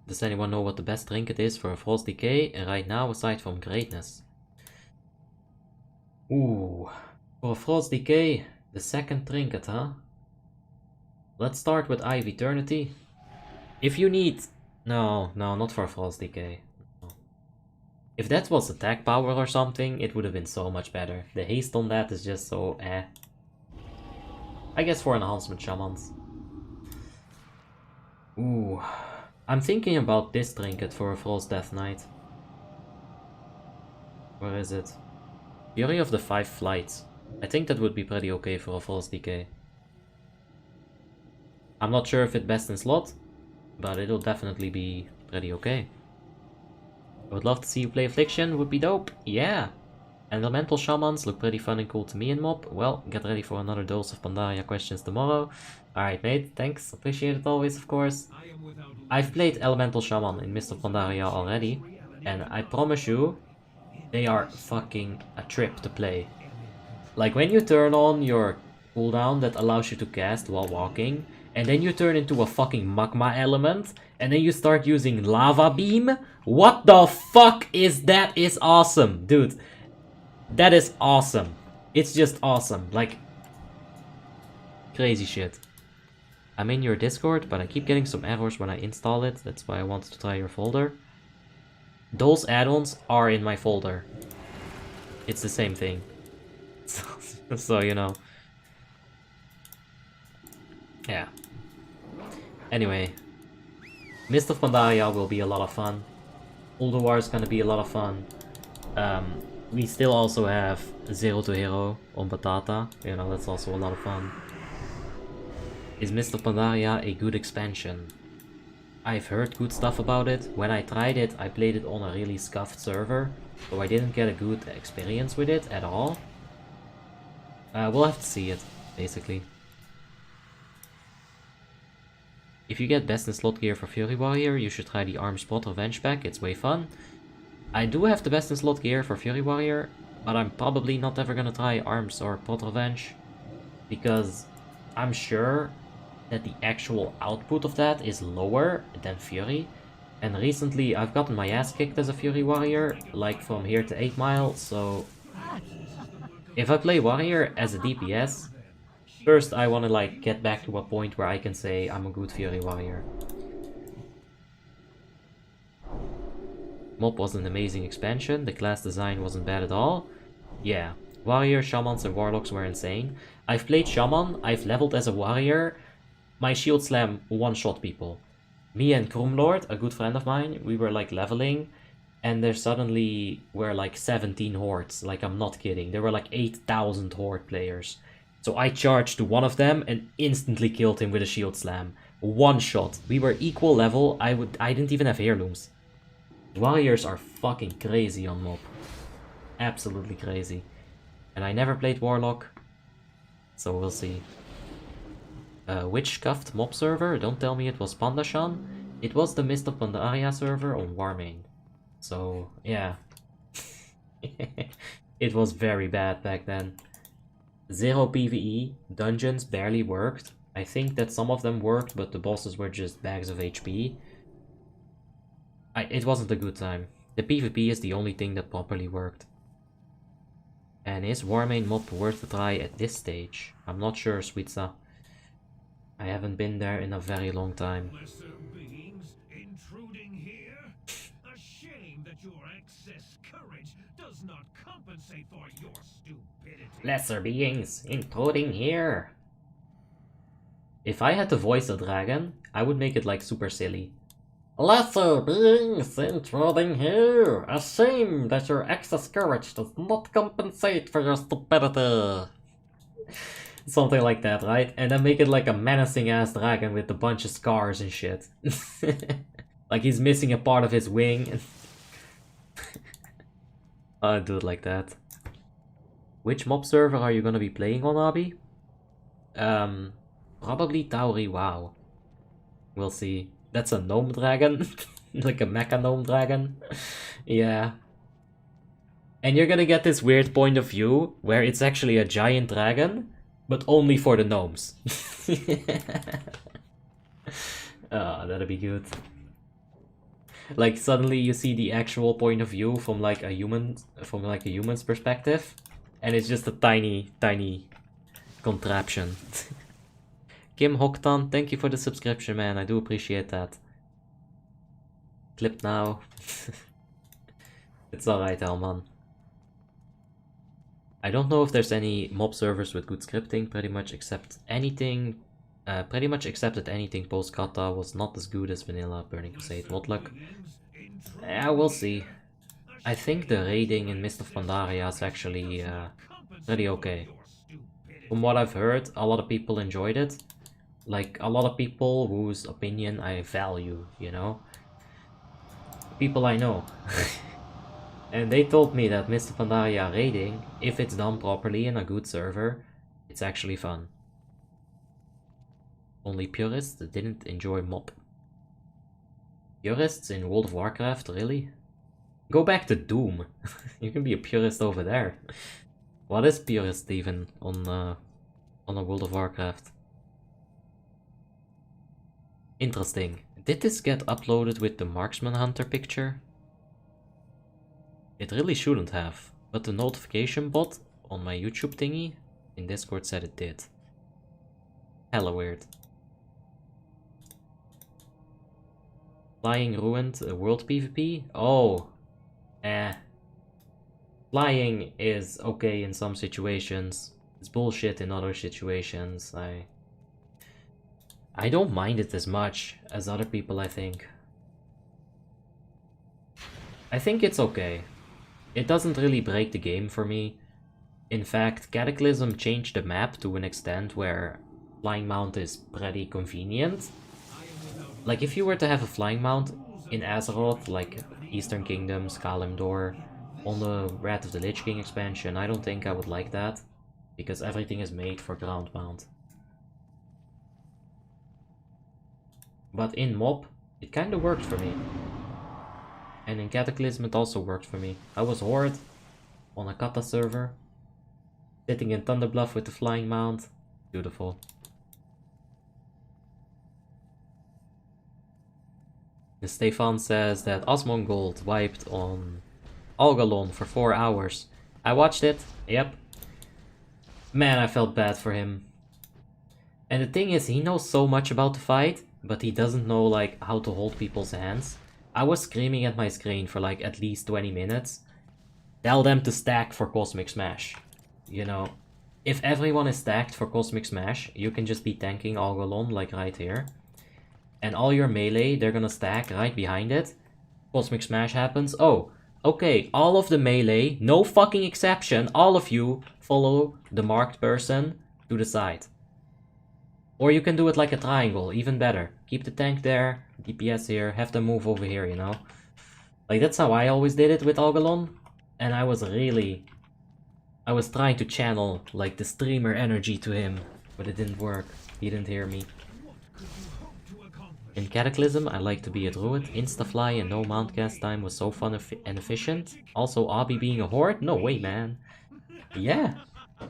Does anyone know what the best trinket is for a Frost Decay right now, aside from Greatness? Ooh, for a Frost Decay, the second trinket, huh? Let's start with Eye of Eternity. If you need... No, not for a Frost Decay. No. If that was attack power or something, it would have been so much better. The haste on that is just so eh. I guess for enhancement shamans. Ooh. I'm thinking about this trinket for a Frost Death Knight. Where is it? Fury of the 5 Flights. I think that would be pretty okay for a Frost Decay. I'm not sure if it's best in slot, but it'll definitely be pretty okay. I would love to see you play Affliction, would be dope. Yeah! And Elemental Shamans look pretty fun and cool to me in MoB. Well, get ready for another dose of Pandaria questions tomorrow. Alright mate, thanks, appreciate it always of course. I've played Elemental Shaman in Mist of Pandaria already, and I promise you, they are fucking a trip to play. Like when you turn on your cooldown that allows you to cast while walking, and then you turn into a fucking magma element, and then you start using lava beam? What the fuck is that? Is awesome, dude. That is awesome. It's just awesome, like crazy shit. I'm in your Discord, but I keep getting some errors when I install it. That's why I wanted to try your folder. Those add-ons are in my folder. It's the same thing. So, you know. Yeah. Anyway. Mist of Pandaria will be a lot of fun. Ulduar is gonna be a lot of fun. We still also have Zero to Hero on Batata. You know, that's also a lot of fun. Is Mist of Pandaria a good expansion? I've heard good stuff about it. When I tried it, I played it on a really scuffed server, so I didn't get a good experience with it at all. We'll have to see it, basically. If you get best in slot gear for Fury Warrior, you should try the Arms Pot Revenge pack, it's way fun. I do have the best in slot gear for Fury Warrior, but I'm probably not ever gonna try Arms or Pot Revenge, because I'm sure that the actual output of that is lower than Fury. And recently I've gotten my ass kicked as a Fury Warrior, like from here to 8 Mile, so if I play Warrior as a DPS, first I wanna like get back to a point where I can say I'm a good Fury Warrior. Mob was an amazing expansion, the class design wasn't bad at all. Yeah, Warrior, Shamans and Warlocks were insane. I've played Shaman, I've leveled as a Warrior, my Shield Slam one-shot people. Me and Kroomlord, a good friend of mine, we were like leveling, and there suddenly were like 17 hordes, like I'm not kidding. There were like 8,000 horde players. So I charged to one of them and instantly killed him with a Shield Slam. One shot. We were equal level, I didn't even have heirlooms. Warriors are fucking crazy on mob. Absolutely crazy. And I never played Warlock, so we'll see. Witchcraft mob server, don't tell me it was Pandashan. It was the Mist of Pandaria server on Warmane. So, yeah. It was very bad back then. Zero PvE, dungeons barely worked. I think that some of them worked, but the bosses were just bags of HP. It wasn't a good time. The PvP is the only thing that properly worked. And is Warmane mob worth a try at this stage? I'm not sure, Sweetsa. I haven't been there in a very long time. Lesser beings intruding here? A shame that your excess courage does not compensate for your stupidity. Lesser beings intruding here. If I had to voice a dragon, I would make it like super silly. Lesser beings intruding here. A shame that your excess courage does not compensate for your stupidity. Something like that, right? And then make it like a menacing ass dragon with a bunch of scars and shit. Like he's missing a part of his wing. I'll do it like that. Which mob server are you gonna be playing on, Abi? Probably Tauri WoW. We'll see. That's a gnome dragon. Like a mecha gnome dragon. Yeah. And you're gonna get this weird point of view where it's actually a giant dragon, but only for the gnomes. That'd be good. Like suddenly you see the actual point of view from like a human's perspective, and it's just a tiny contraption. Kim Hoktan, thank you for the subscription, man. I do appreciate that. Clip now. It's alright, Elman. I don't know if there's any mob servers with good scripting. Pretty much accepted anything post-kata was not as good as vanilla Burning Crusade WoTLK. Yeah, we'll see. I think the raiding in Mist of Pandaria is actually pretty okay. From what I've heard, a lot of people enjoyed it. Like, a lot of people whose opinion I value, you know? People I know. And they told me that Mist of Pandaria raiding, if it's done properly in a good server, it's actually fun. Only purists didn't enjoy mob. Purists in World of Warcraft, really? Go back to Doom. You can be a purist over there. What is purist even on a World of Warcraft? Interesting. Did this get uploaded with the Marksman Hunter picture? It really shouldn't have, but the notification bot on my YouTube thingy in Discord said it did. Hella weird. Flying ruined world PvP? Oh. Flying is okay in some situations. It's bullshit in other situations. I don't mind it as much as other people, I think. I think it's okay. It doesn't really break the game for me. In fact, Cataclysm changed the map to an extent where flying mount is pretty convenient. Like if you were to have a flying mount in Azeroth, like Eastern Kingdoms, Kalimdor, on the Wrath of the Lich King expansion, I don't think I would like that. because everything is made for ground pound. But in mob, it kinda worked for me. And in Cataclysm it also worked for me. I was Horde on a Kata server, sitting in Thunderbluff with the flying mount. Beautiful. And Stefan says that Asmongold wiped on Algalon for 4 hours. I watched it, yep. Man, I felt bad for him. And the thing is, he knows so much about the fight, but he doesn't know like how to hold people's hands. I was screaming at my screen for like at least 20 minutes. Tell them to stack for Cosmic Smash. You know, if everyone is stacked for Cosmic Smash, you can just be tanking Algalon like right here. And all your melee, they're gonna stack right behind it. Cosmic Smash happens. Oh, okay, all of the melee, no fucking exception, all of you follow the marked person to the side. Or you can do it like a triangle, even better. Keep the tank there, DPS here, have them move over here, you know? Like, that's how I always did it with Algalon. And I was trying to channel, like, the streamer energy to him. But it didn't work. He didn't hear me. In Cataclysm, I like to be a druid. Instafly and no mount cast time was so fun and efficient. Also, Obby being a horde? No way, man. Yeah.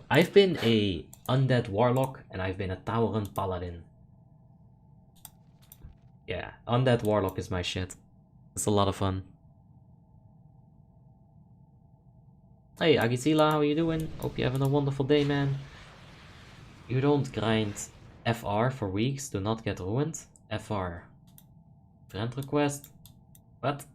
I've been a undead warlock and I've been a Tauren paladin. Yeah, undead warlock is my shit. It's a lot of fun. Hey, Agisila, how you doing? Hope you're having a wonderful day, man. You don't grind FR for weeks to not get ruined? FR. Friend request? What?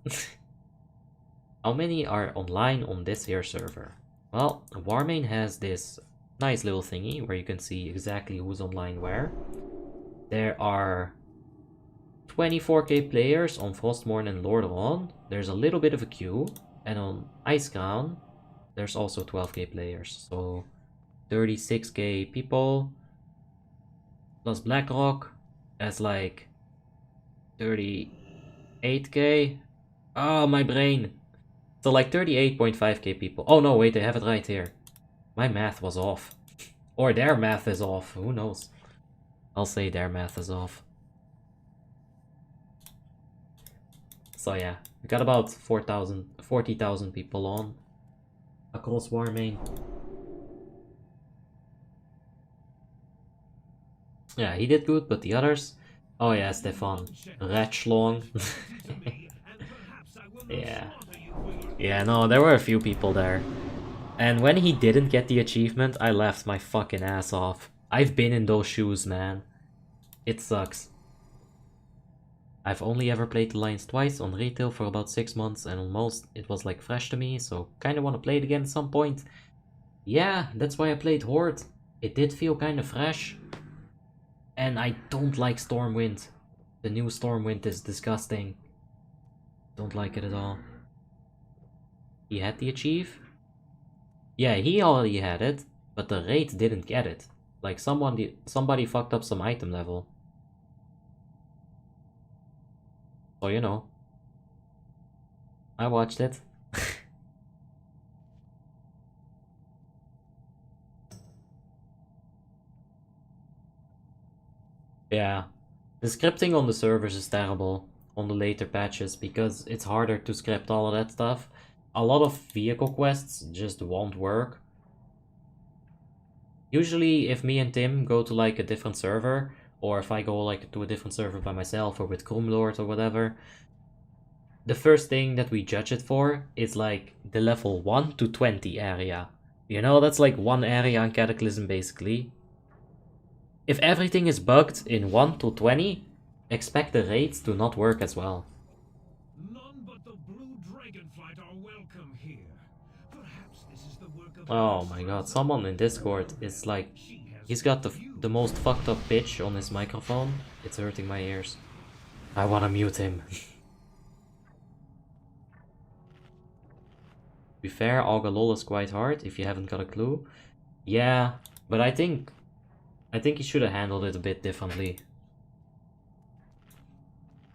How many are online on this here server? Well, Warmane has this nice little thingy where you can see exactly who's online where. There are 24k players on Frostmourne and Lordaeron. There's a little bit of a queue. And on Icecrown, there's also 12k players. So 36k people. Plus Blackrock has like 38k. Oh, my brain. So like 38.5k people. Oh no, wait, they have it right here. My math was off. Or their math is off, who knows. I'll say their math is off. So yeah, we got about 40,000 people on across Warmane. Yeah, he did good, but the others... Oh yeah, Stefan. Ratchlong. Yeah. Yeah, no, there were a few people there. And when he didn't get the achievement, I laughed my fucking ass off. I've been in those shoes, man. It sucks. I've only ever played the Lions twice on retail for about 6 months, and on most it was like fresh to me, so kinda wanna play it again at some point. Yeah, that's why I played Horde. It did feel kinda fresh. And I don't like Stormwind. The new Stormwind is disgusting. Don't like it at all. He had the achieve? Yeah, he already had it, but the raid didn't get it. Like somebody fucked up some item level. So you know. I watched it. Yeah. The scripting on the servers is terrible on the later patches because it's harder to script all of that stuff. A lot of vehicle quests just won't work. Usually if me and Tim go to like a different server, or if I go like to a different server by myself or with Kroomlord or whatever, the first thing that we judge it for is like the level 1 to 20 area. You know, that's like one area in Cataclysm basically. If everything is bugged in 1 to 20, expect the raids to not work as well. None but the blue dragonflight are welcome here. Perhaps this is the work of Oh my god, someone in Discord is like... He's got the most fucked up pitch on his microphone. It's hurting my ears. I wanna mute him. To be fair, Algalol is quite hard if you haven't got a clue. Yeah, but I think he should have handled it a bit differently.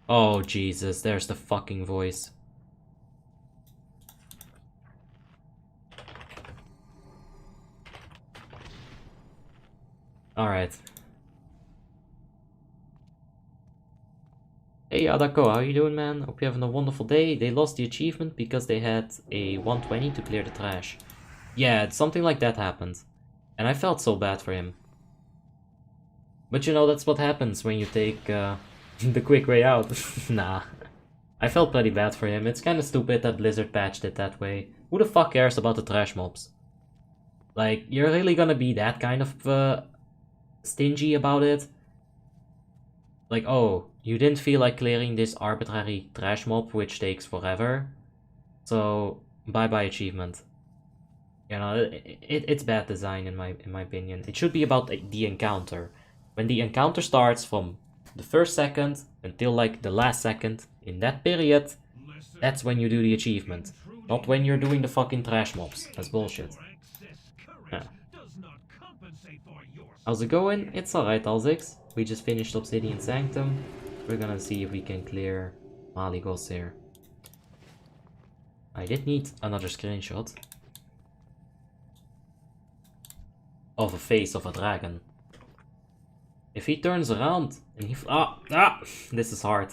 Oh Jesus, there's the fucking voice. Alright. Hey Adako, how you doing, man? Hope you're having a wonderful day. They lost the achievement because they had a 120 to clear the trash. Yeah, something like that happened. And I felt so bad for him. But you know, that's what happens when you take the quick way out. Nah. I felt pretty bad for him. It's kinda stupid that Blizzard patched it that way. Who the fuck cares about the trash mobs? Like, you're really gonna be that kind of stingy about it? Like, oh, you didn't feel like clearing this arbitrary trash mob which takes forever, so bye-bye achievement. You know, it's bad design in my opinion. It should be about the encounter. When the encounter starts from the first second until like the last second, in that period, that's when you do the achievement. Not when you're doing the fucking trash mobs. That's bullshit. Yeah. How's it going? It's alright, Alzix. We just finished Obsidian Sanctum. We're gonna see if we can clear Maligos here. I did need another screenshot of a face of a dragon. If he turns around and he... This is hard.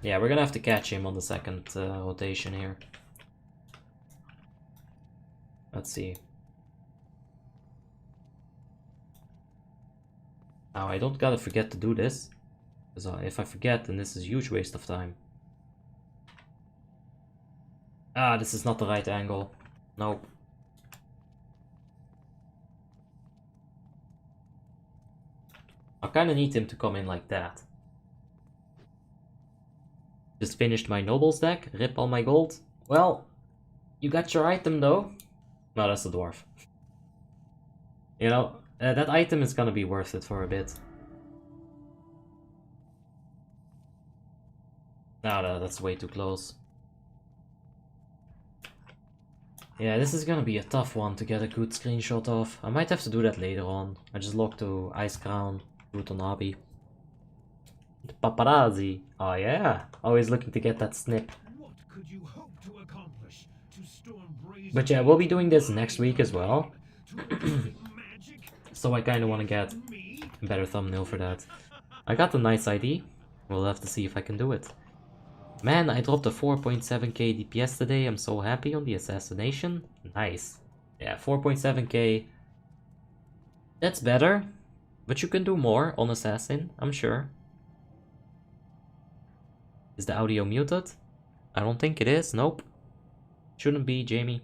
Yeah, we're gonna have to catch him on the second rotation here. Let's see. Now, I don't gotta forget to do this. Because if I forget, then this is a huge waste of time. This is not the right angle. Nope. I kinda need him to come in like that. Just finished my nobles deck, rip all my gold. Well, you got your item though. No, that's a dwarf. You know, that item is gonna be worth it for a bit. No, that's way too close. Yeah, this is gonna be a tough one to get a good screenshot of. I might have to do that later on. I just logged to Ice Crown, do it on Hobby. The paparazzi. Oh yeah, always looking to get that snip. But yeah, we'll be doing this next week as well. So I kinda wanna get a better thumbnail for that. I got a nice ID. We'll have to see if I can do it. Man, I dropped a 4.7k DPS today. I'm so happy on the assassination. Nice. Yeah, 4.7k. That's better. But you can do more on assassin, I'm sure. Is the audio muted? I don't think it is. Nope. Shouldn't be, Jamie.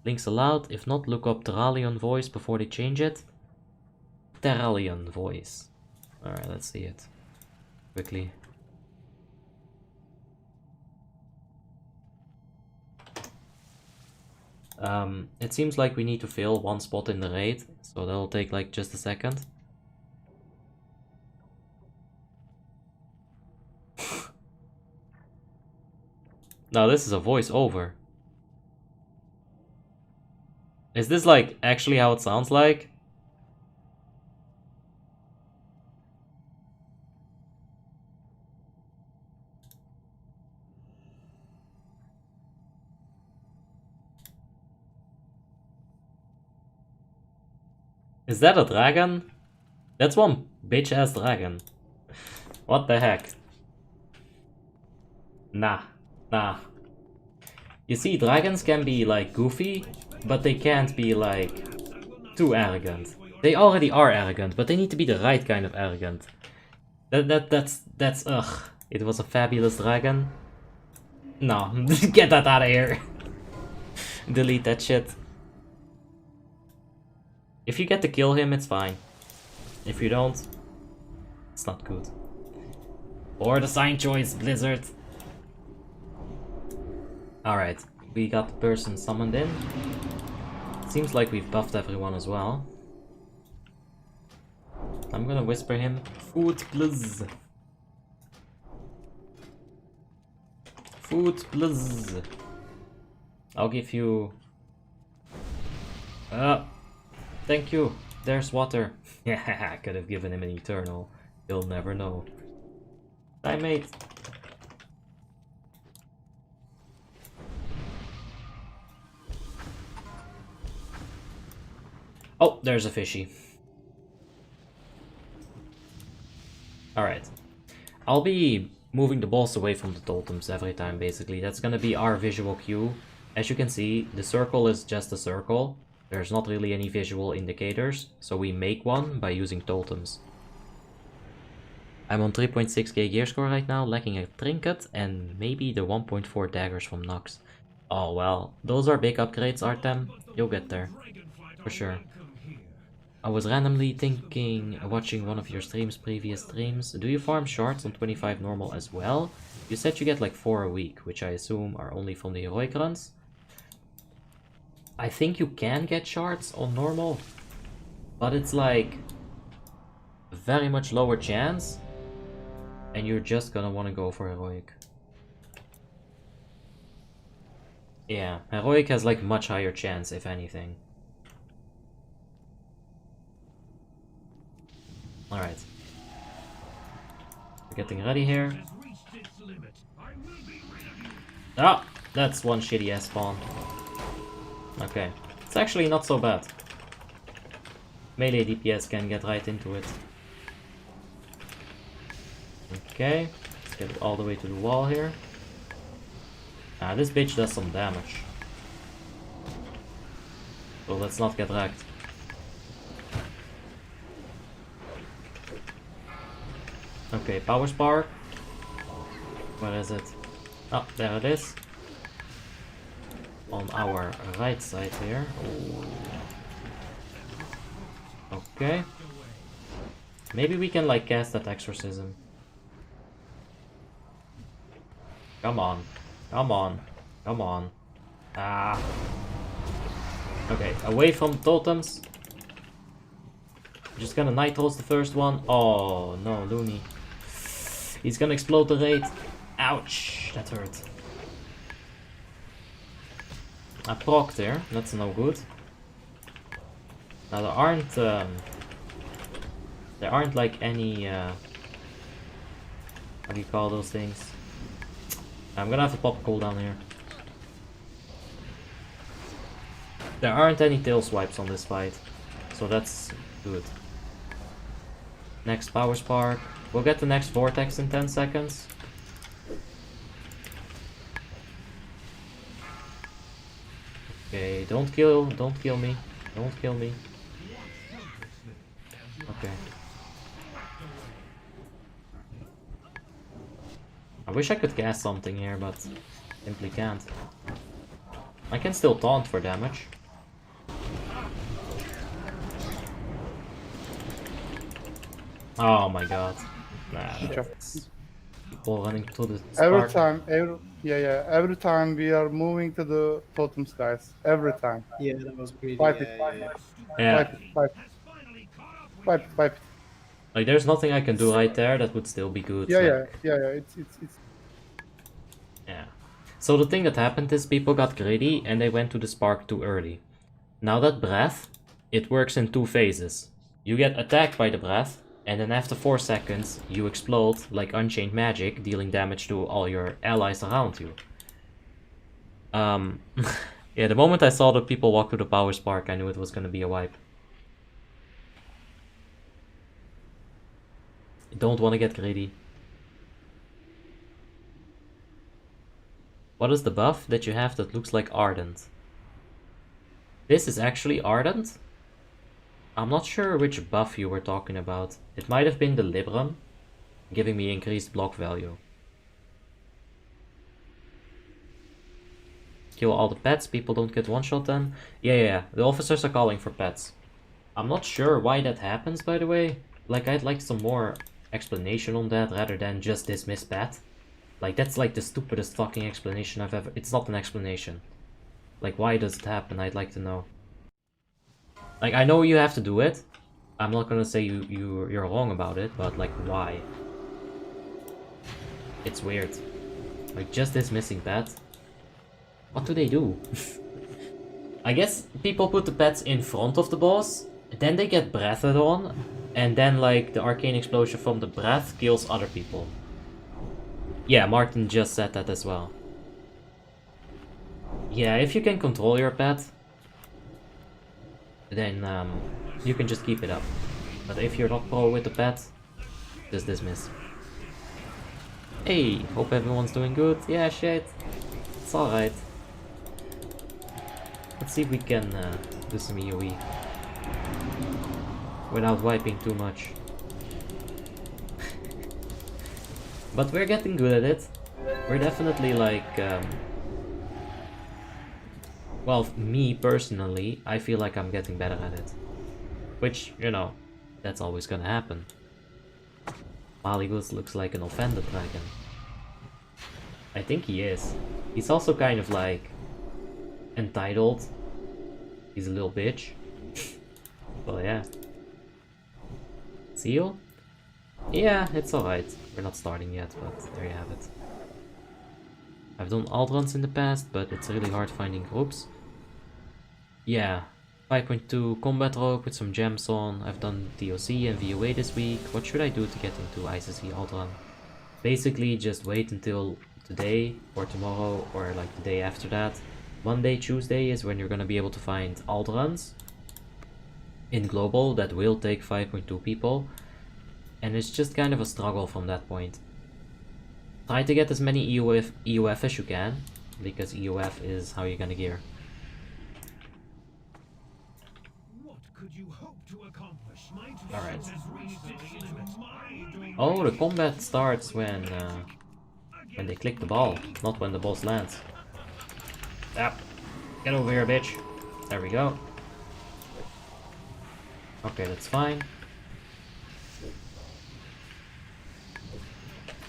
Links allowed. If not, look up Terralion voice before they change it. Terralion voice. Alright, let's see it. Quickly. It seems like we need to fill one spot in the raid, so that'll take like just a second. Now this is a voice over. Is this like actually how it sounds like? Is that a dragon? That's one bitch ass dragon. What the heck? Nah. You see, dragons can be like goofy, but they can't be like too arrogant. They already are arrogant, but they need to be the right kind of arrogant. That's ugh. It was a fabulous dragon. No, get that out of here. Delete that shit. If you get to kill him, it's fine. If you don't, it's not good. Or the sign choice, Blizzard. Alright, we got the person summoned in. Seems like we've buffed everyone as well. I'm gonna whisper him, food please. Food please. I'll give you... thank you. There's water. Yeah, I could have given him an eternal. You'll never know. Bye, mate. Oh, there's a fishy. Alright. I'll be moving the boss away from the totems every time, basically. That's gonna be our visual cue. As you can see, the circle is just a circle. There's not really any visual indicators, so we make one by using totems. I'm on 3.6k gear score right now, lacking a trinket and maybe the 1.4 daggers from Nox. Oh well, those are big upgrades, Artem. You'll get there. For sure. I was randomly thinking, watching one of your previous streams. Do you farm shards on 25 normal as well? You said you get like 4 a week, which I assume are only from the heroic runs. I think you can get shards on normal, but it's like a very much lower chance, and you're just gonna want to go for heroic. Yeah, heroic has like much higher chance, if anything. Alright. We're getting ready here. Ah! That's one shitty ass spawn. Okay. It's actually not so bad. Melee DPS can get right into it. Okay. Let's get it all the way to the wall here. Ah, this bitch does some damage. So let's not get wrecked. Okay, power spark. Where is it? Oh, there it is. On our right side here. Okay. Maybe we can like cast that exorcism. Come on. Come on. Come on. Ah. Okay, away from totems. Just gonna nitros the first one. Oh no, Looney. He's gonna explode the raid. Ouch, that hurt. I procced there, that's no good. Now there aren't like any how do you call those things? I'm gonna have a pop cooldown here. There aren't any tail swipes on this fight, so that's good. Next power spark. We'll get the next vortex in 10 seconds. Okay, don't kill me. Don't kill me. Okay. I wish I could cast something here, but simply can't. I can still taunt for damage. Oh my god. Nah, people running to the Every spark. time, every time we are moving to the totems, guys. Every time. Yeah, that was greedy. Wipe it. Yeah, Wipe it. Wipe it. Wipe it. Wipe it. like there's nothing I can do right there that would still be good. Yeah, like, yeah. It's. Yeah. So the thing that happened is people got greedy and they went to the spark too early. Now that breath, it works in 2 phases. You get attacked by the breath, and then after 4 seconds, you explode like Unchained Magic, dealing damage to all your allies around you. Yeah, the moment I saw that people walk to the power spark, I knew it was gonna be a wipe. You don't want to get greedy. What is the buff that you have that looks like Ardent? This is actually Ardent? I'm not sure which buff you were talking about. It might have been the Libram, giving me increased block value. Kill all the pets, people don't get one shot then. Yeah, the officers are calling for pets. I'm not sure why that happens, by the way. Like, I'd like some more explanation on that rather than just dismiss pet. Like, that's like the stupidest fucking explanation I've ever... It's not an explanation. Like, why does it happen? I'd like to know. Like, I know you have to do it. I'm not gonna say you're wrong about it, but like, why? It's weird. Like, just dismissing pet. What do they do? I guess people put the pets in front of the boss, then they get breathed on, and then like the arcane explosion from the breath kills other people. Yeah, Martin just said that as well. Yeah, if you can control your pet. then you can just keep it up. But if you're not pro with the pet, just dismiss. Hey, hope everyone's doing good. Yeah, shit. It's alright. Let's see if we can do some EoE without wiping too much. But we're getting good at it. We're definitely like... well, me personally, I feel like I'm getting better at it. Which, you know, that's always gonna happen. Maligus looks like an offended dragon. I think he is. He's also kind of like entitled. He's a little bitch. Well, yeah. Seal? Yeah, it's alright. We're not starting yet, but there you have it. I've done alt runs in the past, but it's really hard finding groups. Yeah, 5.2 combat rogue with some gems on. I've done DOC and VOA this week. What should I do to get into ICC alt run? Basically, just wait until today or tomorrow or like the day after that. Monday, Tuesday is when you're gonna be able to find alt runs in global that will take 5.2 people. And it's just kind of a struggle from that point. Try to get as many EOF as you can, because EOF is how you're gonna gear. What could you hope to accomplish? Alright. My Oh, the combat starts when they click the ball, not when the boss lands. Yep. Get over here, bitch. There we go. Okay, that's fine.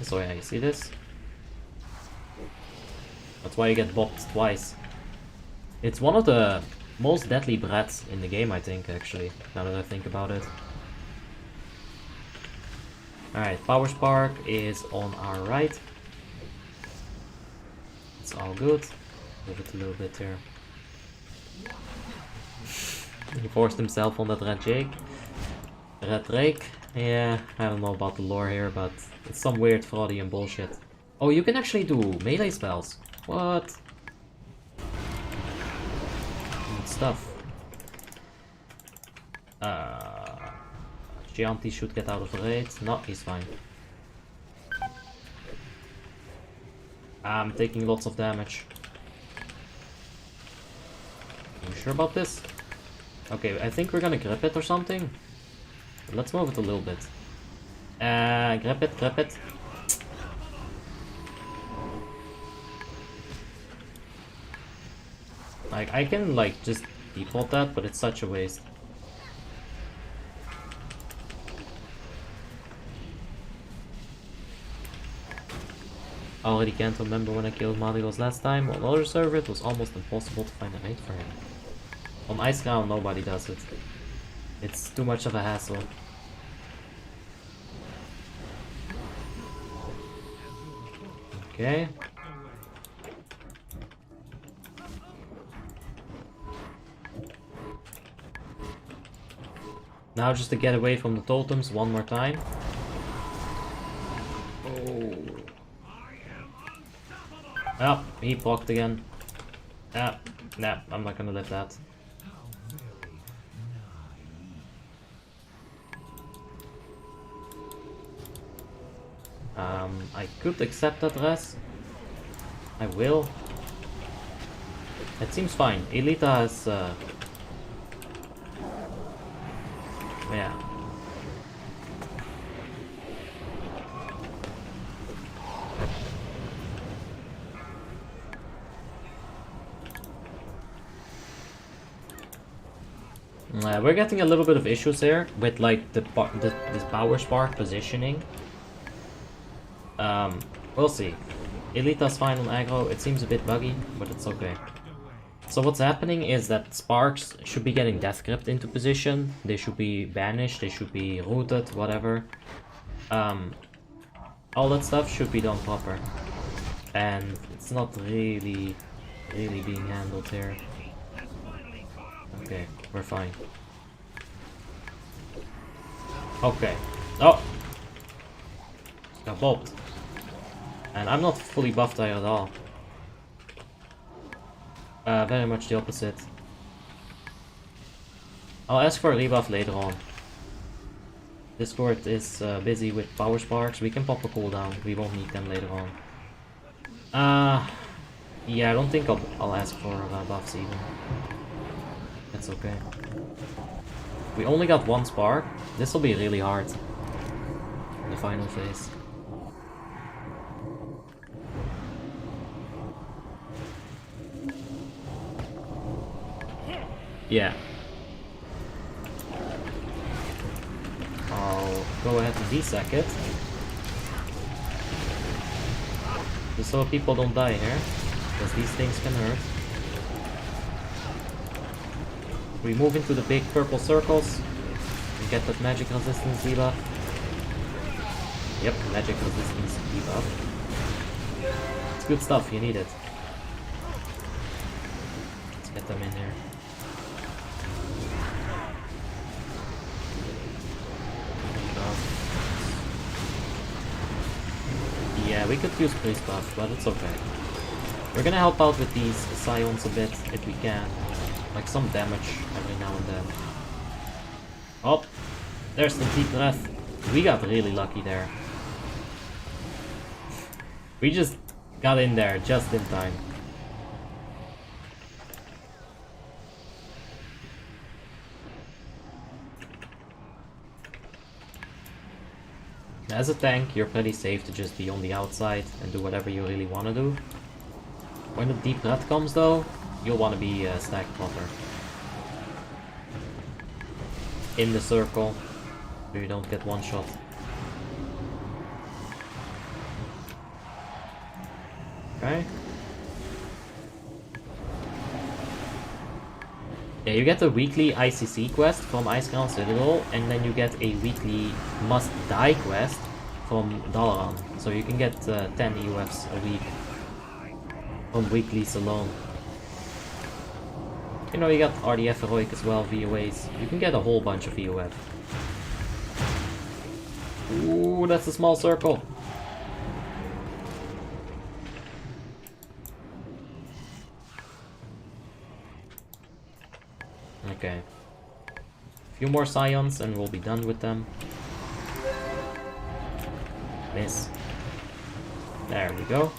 So yeah, you see this? That's why you get bopped twice. It's one of the most deadly brats in the game, I think, actually, now that I think about it. Alright, Power Spark is on our right. It's all good. Move it a little bit here. He forced himself on that red Jake. Red Drake. Yeah, I don't know about the lore here, but it's some weird Fraudian bullshit. Oh, you can actually do melee spells. What? Good stuff. Gianti should get out of the raid. No, he's fine. I'm taking lots of damage. Are you sure about this? Okay, I think we're gonna grip it or something. Let's move it a little bit. Grip it, grip it. Like, I can, like, just default that, but it's such a waste. I already can't remember when I killed Maligos last time. On other server, it was almost impossible to find a raid for him. On Iceground, nobody does it. It's too much of a hassle. Okay. Now just to get away from the totems one more time. Oh. Oh, he blocked again. Ah, nah, I'm not gonna live that. I could accept that res. I will. It seems fine. Elita has yeah. We're getting a little bit of issues here with like this power spark positioning. We'll see. Elita's fine on aggro. It seems a bit buggy, but it's okay. So what's happening is that sparks should be getting death gripped into position. They should be banished. They should be rooted. Whatever. All that stuff should be done proper, and it's not really being handled here. Okay, we're fine. Okay. Oh! Got bopped. And I'm not fully buffed there at all. Very much the opposite. I'll ask for a rebuff later on. Discord is busy with power sparks. We can pop a cooldown. We won't need them later on. Yeah, I don't think I'll ask for buffs even. That's okay. We only got one spark. This will be really hard in the final phase. Yeah. I'll go ahead and desec it. Just so people don't die here, because these things can hurt. We move into the big purple circles. We get that magic resistance debuff. Yep, magic resistance debuff. It's good stuff, you need it. Let's get them in here. Yeah, we could use priest buff, but it's okay. We're gonna help out with these scions a bit if we can. Like some damage every now and then. Oh, there's the deep breath. We got really lucky there. We just got in there just in time. As a tank, you're pretty safe to just be on the outside and do whatever you really want to do. When the deep breath comes though, you'll want to be stacked proper. In the circle, so you don't get one shot. Okay. Yeah, you get a weekly ICC quest from Iceground Citadel, and then you get a weekly Must Die quest from Dalaran. So you can get 10 EOFs a week from weeklies alone. You know, you got RDF Heroic as well, VOAs. You can get a whole bunch of EOF. Ooh, that's a small circle. Okay. A few more scions and we'll be done with them. Miss. There we go.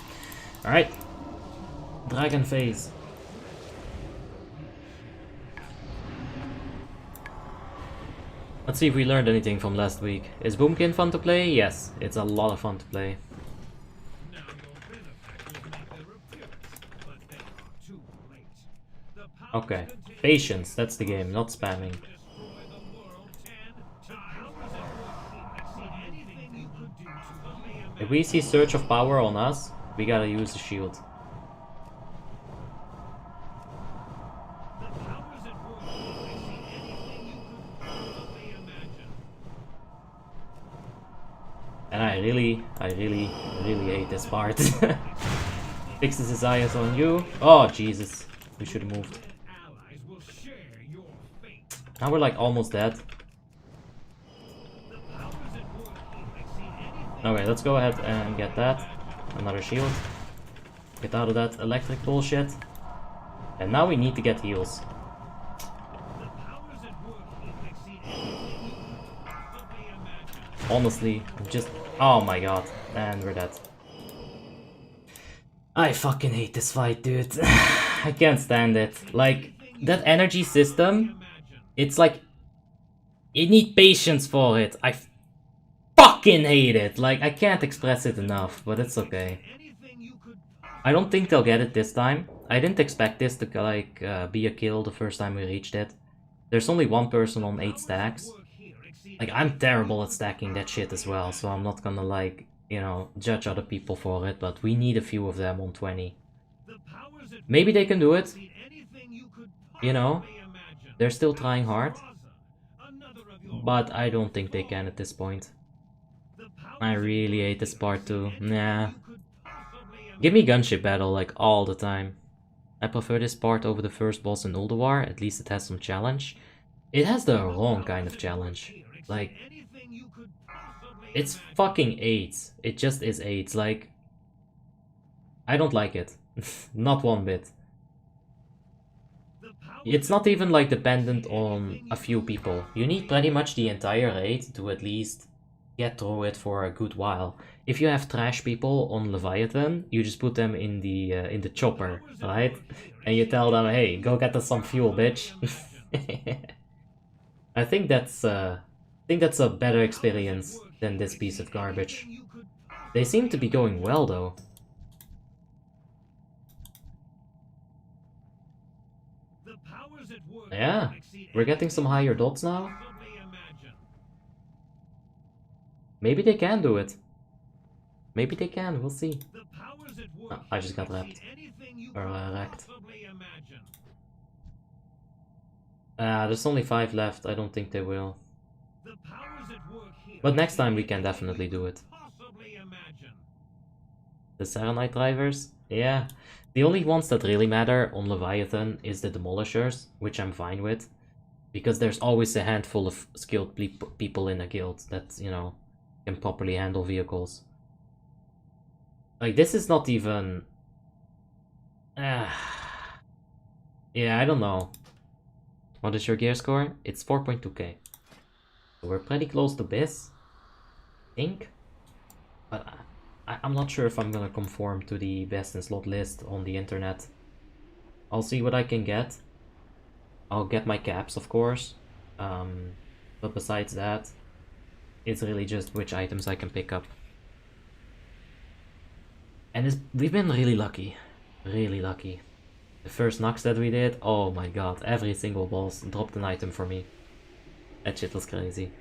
Alright. Dragon phase. Let's see if we learned anything from last week. Is Boomkin fun to play? Yes, it's a lot of fun to play. Okay, patience, that's the game, not spamming. If we see Surge of Power on us, we gotta use the shield. And I really hate this part. Fixes his eyes on you. Oh, Jesus. We should have moved. Now we're like almost dead. Okay, let's go ahead and get that. Another shield. Get out of that electric bullshit. And now we need to get heals. Honestly, just... Oh my god. And we're dead. I fucking hate this fight, dude. I can't stand it. Like, that energy system, it's like... You need patience for it. I fucking hate it. Like, I can't express it enough, but it's okay. I don't think they'll get it this time. I didn't expect this to, like, be a kill the first time we reached it. There's only one person on 8 stacks. Like, I'm terrible at stacking that shit as well, so I'm not gonna, like, you know, judge other people for it, but we need a few of them on 20. Maybe they can do it. You know, they're still trying hard. But I don't think they can at this point. I really hate this part too. Nah. Give me gunship battle, like, all the time. I prefer this part over the first boss in Ulduar, at least it has some challenge. It has the wrong kind of challenge. Like, it's fucking AIDS. It just is AIDS. Like, I don't like it. Not one bit. it's not even like dependent on a few people. You need pretty much the entire raid to at least get through it for a good while. If you have trash people on Leviathan, you just put them in the chopper, right? And you tell them, hey, go get us some fuel, bitch. I think that's a better experience than this piece of garbage. They seem to be going well though. Yeah, we're getting some higher dots now. Maybe they can do it. Maybe they can, we'll see. Oh, I just got wrapped. Or wrecked. There's only 5 left, I don't think they will. But next time we can definitely do it. The Serenite drivers? Yeah. The only ones that really matter on Leviathan is the Demolishers, which I'm fine with. Because there's always a handful of skilled people in a guild that, you know, can properly handle vehicles. Like, this is not even... Yeah, I don't know. What is your gear score? It's 4.2k. So we're pretty close to this, I think. But I'm not sure if I'm gonna conform to the best in slot list on the internet. I'll see what I can get. I'll get my caps, of course. But besides that, it's really just which items I can pick up. And we've been really lucky. Really lucky. The first knocks that we did, oh my god, every single boss dropped an item for me. That shit was crazy.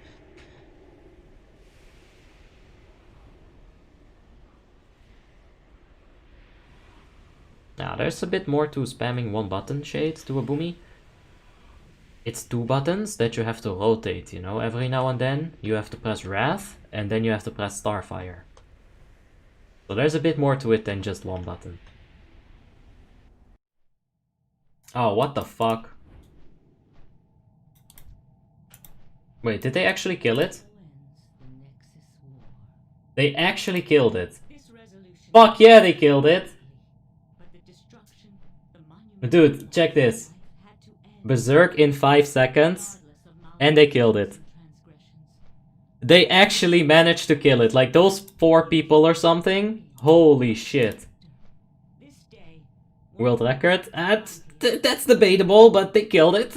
Now, there's a bit more to spamming one button shade to a boomy. It's 2 buttons that you have to rotate, you know, every now and then. You have to press Wrath, and then you have to press Starfire. So there's a bit more to it than just 1 button. Oh, what the fuck? Wait, did they actually kill it? They actually killed it. Fuck yeah, they killed it! Dude, check this. Berserk in 5 seconds, and they killed it. They actually managed to kill it, like those 4 people or something. Holy shit. World record? That's debatable, but they killed it.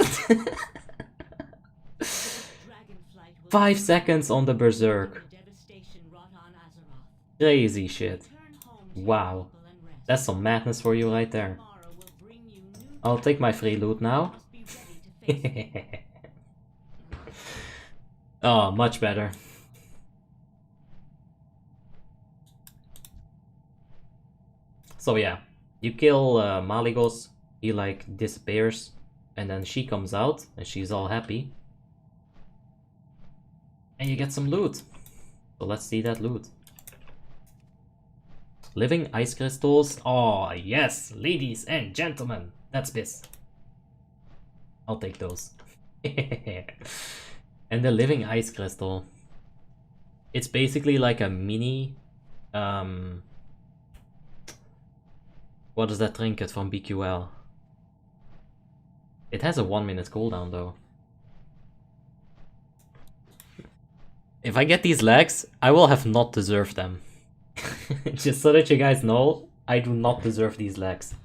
5 seconds on the Berserk. Crazy shit. Wow. That's some madness for you right there. I'll take my free loot now. Oh, much better. So yeah, you kill Maligos, he like disappears, and then she comes out, and she's all happy. And you get some loot. So let's see that loot. Living ice crystals. Oh yes, ladies and gentlemen. That's this. I'll take those. And the living ice crystal. It's basically like a mini... what is that trinket from BQL? It has a 1-minute cooldown though. If I get these legs, I will have not deserved them. Just so that you guys know, I do not deserve these legs.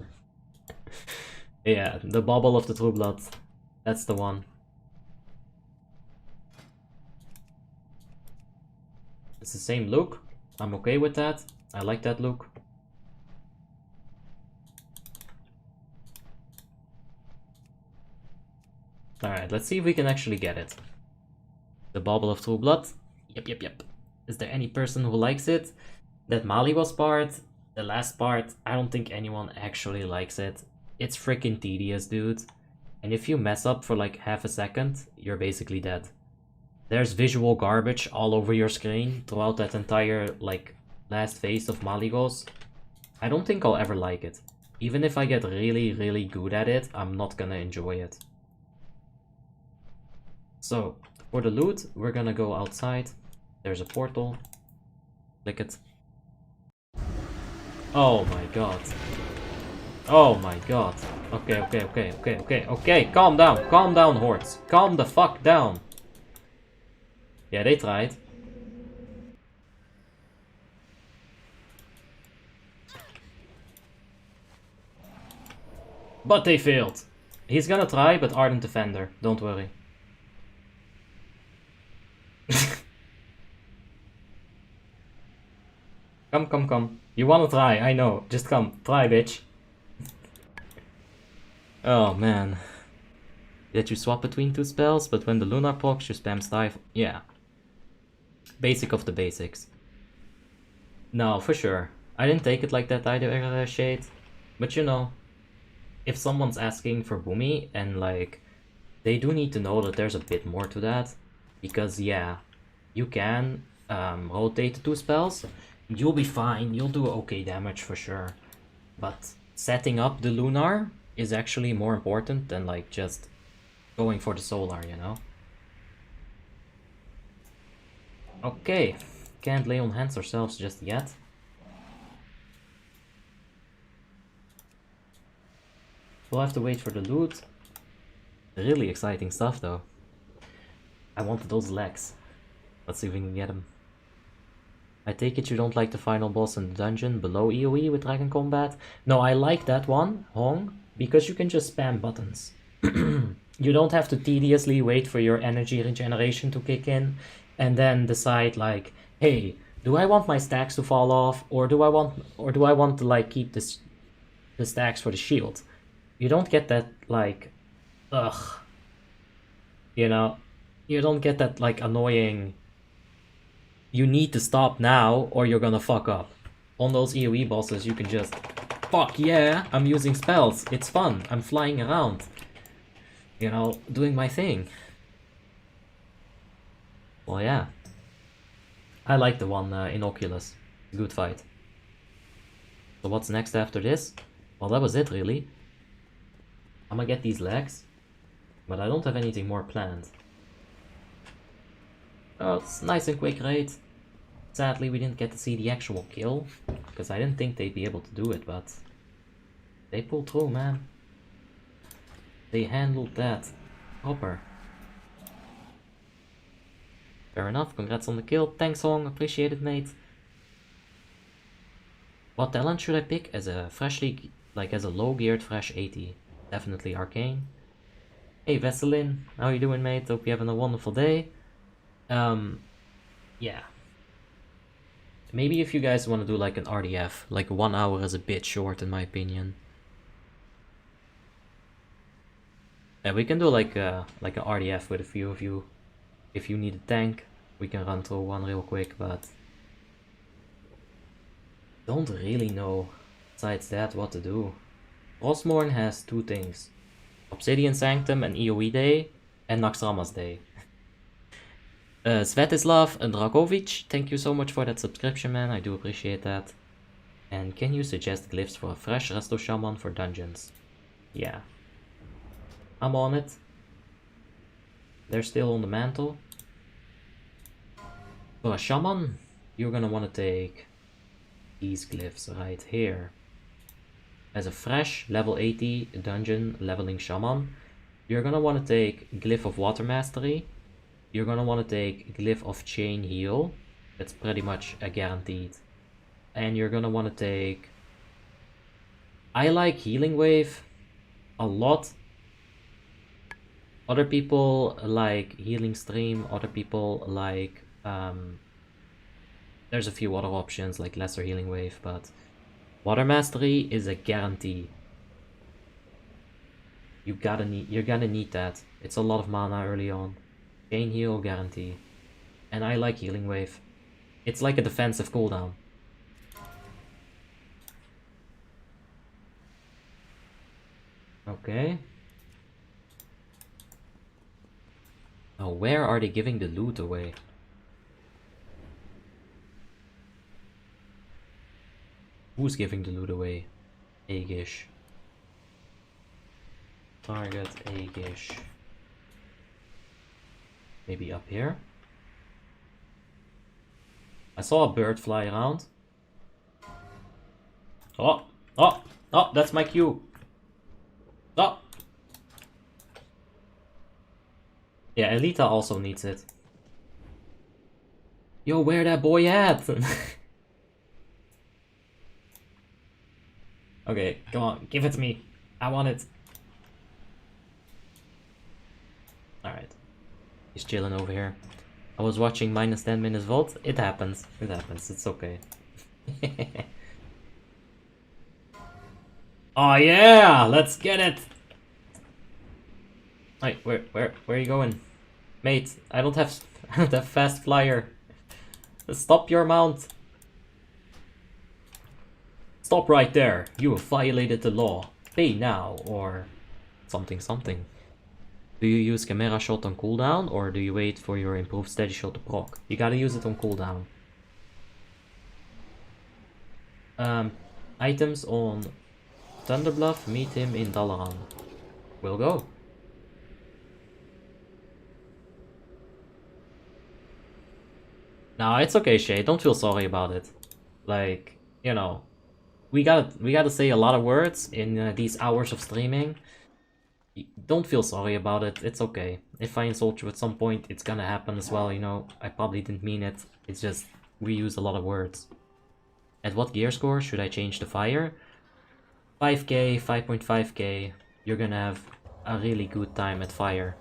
Yeah, the bauble of the true blood. That's the one. It's the same look. I'm okay with that. I like that look. Alright, let's see if we can actually get it. The bauble of true blood. Yep. Is there any person who likes it? That Maligos part, the last part, I don't think anyone actually likes it. It's freaking tedious, dude. And if you mess up for like half a second, you're basically dead. There's visual garbage all over your screen throughout that entire, like, last phase of Maligos. I don't think I'll ever like it. Even if I get really, really good at it, I'm not gonna enjoy it. So, for the loot, we're gonna go outside. There's a portal. Click it. Oh my god. Oh my god. Okay. Calm down, hordes. Calm the fuck down. Yeah, they tried. But they failed. He's gonna try, but Ardent Defender. Don't worry. Come. You wanna try, I know. Just come. Try, bitch. Oh, man. That you swap between two spells, but when the Lunar procs, you spam Stifle. Yeah. Basic of the basics. No, for sure. I didn't take it like that either, Shade. But you know, if someone's asking for Boomy, and like, they do need to know that there's a bit more to that. Because yeah, you can rotate the two spells. You'll be fine, you'll do okay damage for sure. But setting up the Lunar is actually more important than like just going for the Solar, you know? Okay, can't lay on hands ourselves just yet. We'll have to wait for the loot. Really exciting stuff though. I wanted those legs. Let's see if we can get them. I take it you don't like the final boss in the dungeon below EoE with Dragon Combat? No, I like that one, Hong, because you can just spam buttons. You don't have to tediously wait for your energy regeneration to kick in and then decide like, hey, do I want my stacks to fall off or do I want to like keep the stacks for the shield? You don't get that like, ugh. You know, you don't get that like annoying, you need to stop now or you're gonna fuck up. On those EoE bosses you can just, fuck yeah, I'm using spells, it's fun, I'm flying around. You know, doing my thing. Well yeah. I like the one in Oculus. Good fight. So what's next after this? Well, that was it really. I'm gonna get these legs, but I don't have anything more planned. Oh, it's nice and quick raid. Sadly, we didn't get to see the actual kill, because I didn't think they'd be able to do it, but they pulled through, man. They handled that proper. Fair enough, congrats on the kill. Thanks, Hong, appreciate it, mate. What talent should I pick as a freshly, like as a low-geared fresh 80? Definitely Arcane. Hey, Veselin, how you doing, mate? Hope you're having a wonderful day. Yeah. Maybe if you guys want to do like an RDF, like 1 hour is a bit short in my opinion. Yeah, we can do like an RDF with a few of you. If you need a tank, we can run through one real quick, but don't really know besides that what to do. Frostmourne has two things. Obsidian Sanctum and EoE Day, and Naxxramas Day. Svetislav Dragovic, thank you so much for that subscription, man, I do appreciate that. And can you suggest glyphs for a fresh Resto Shaman for dungeons? Yeah. I'm on it. They're still on the mantle. For a Shaman, you're gonna want to take these glyphs right here. As a fresh level 80 dungeon leveling Shaman, you're gonna want to take Glyph of Water Mastery. You're gonna want to take Glyph of Chain Heal. That's pretty much a guaranteed. And you're gonna want to take... I like Healing Wave a lot. Other people like Healing Stream, other people like... there's a few other options like Lesser Healing Wave, but... Water Mastery is a guarantee. You're gonna need that. It's a lot of mana early on. Chain Heal guarantee. And I like Healing Wave. It's like a defensive cooldown. Okay. Oh, where are they giving the loot away? Who's giving the loot away? Agish. Target Agish. Maybe up here? I saw a bird fly around. Oh! Oh, that's my cue. Oh. Yeah, Elita also needs it. Yo, where that boy at? Okay, come on, give it to me. I want it. Alright. He's chilling over here. I was watching minus 10 minutes volt. It happens. It happens. It's okay. Oh yeah! Let's get it! Wait, where are you going? Mate, I don't have fast flyer. Stop your mount. Stop right there. You have violated the law. Pay now, or something something. Do you use Chimera shot on cooldown, or do you wait for your improved steady shot to proc? You gotta use it on cooldown. Items on Thunderbluff, meet him in Dalaran. We'll go. Nah, it's okay, Shay. Don't feel sorry about it. Like, you know, we gotta say a lot of words in these hours of streaming. Don't feel sorry about it. It's okay. If I insult you at some point, it's gonna happen as well. You know, I probably didn't mean it. It's just we use a lot of words. At what gear score should I change the fire? 5k, 5.5k. You're gonna have a really good time at fire,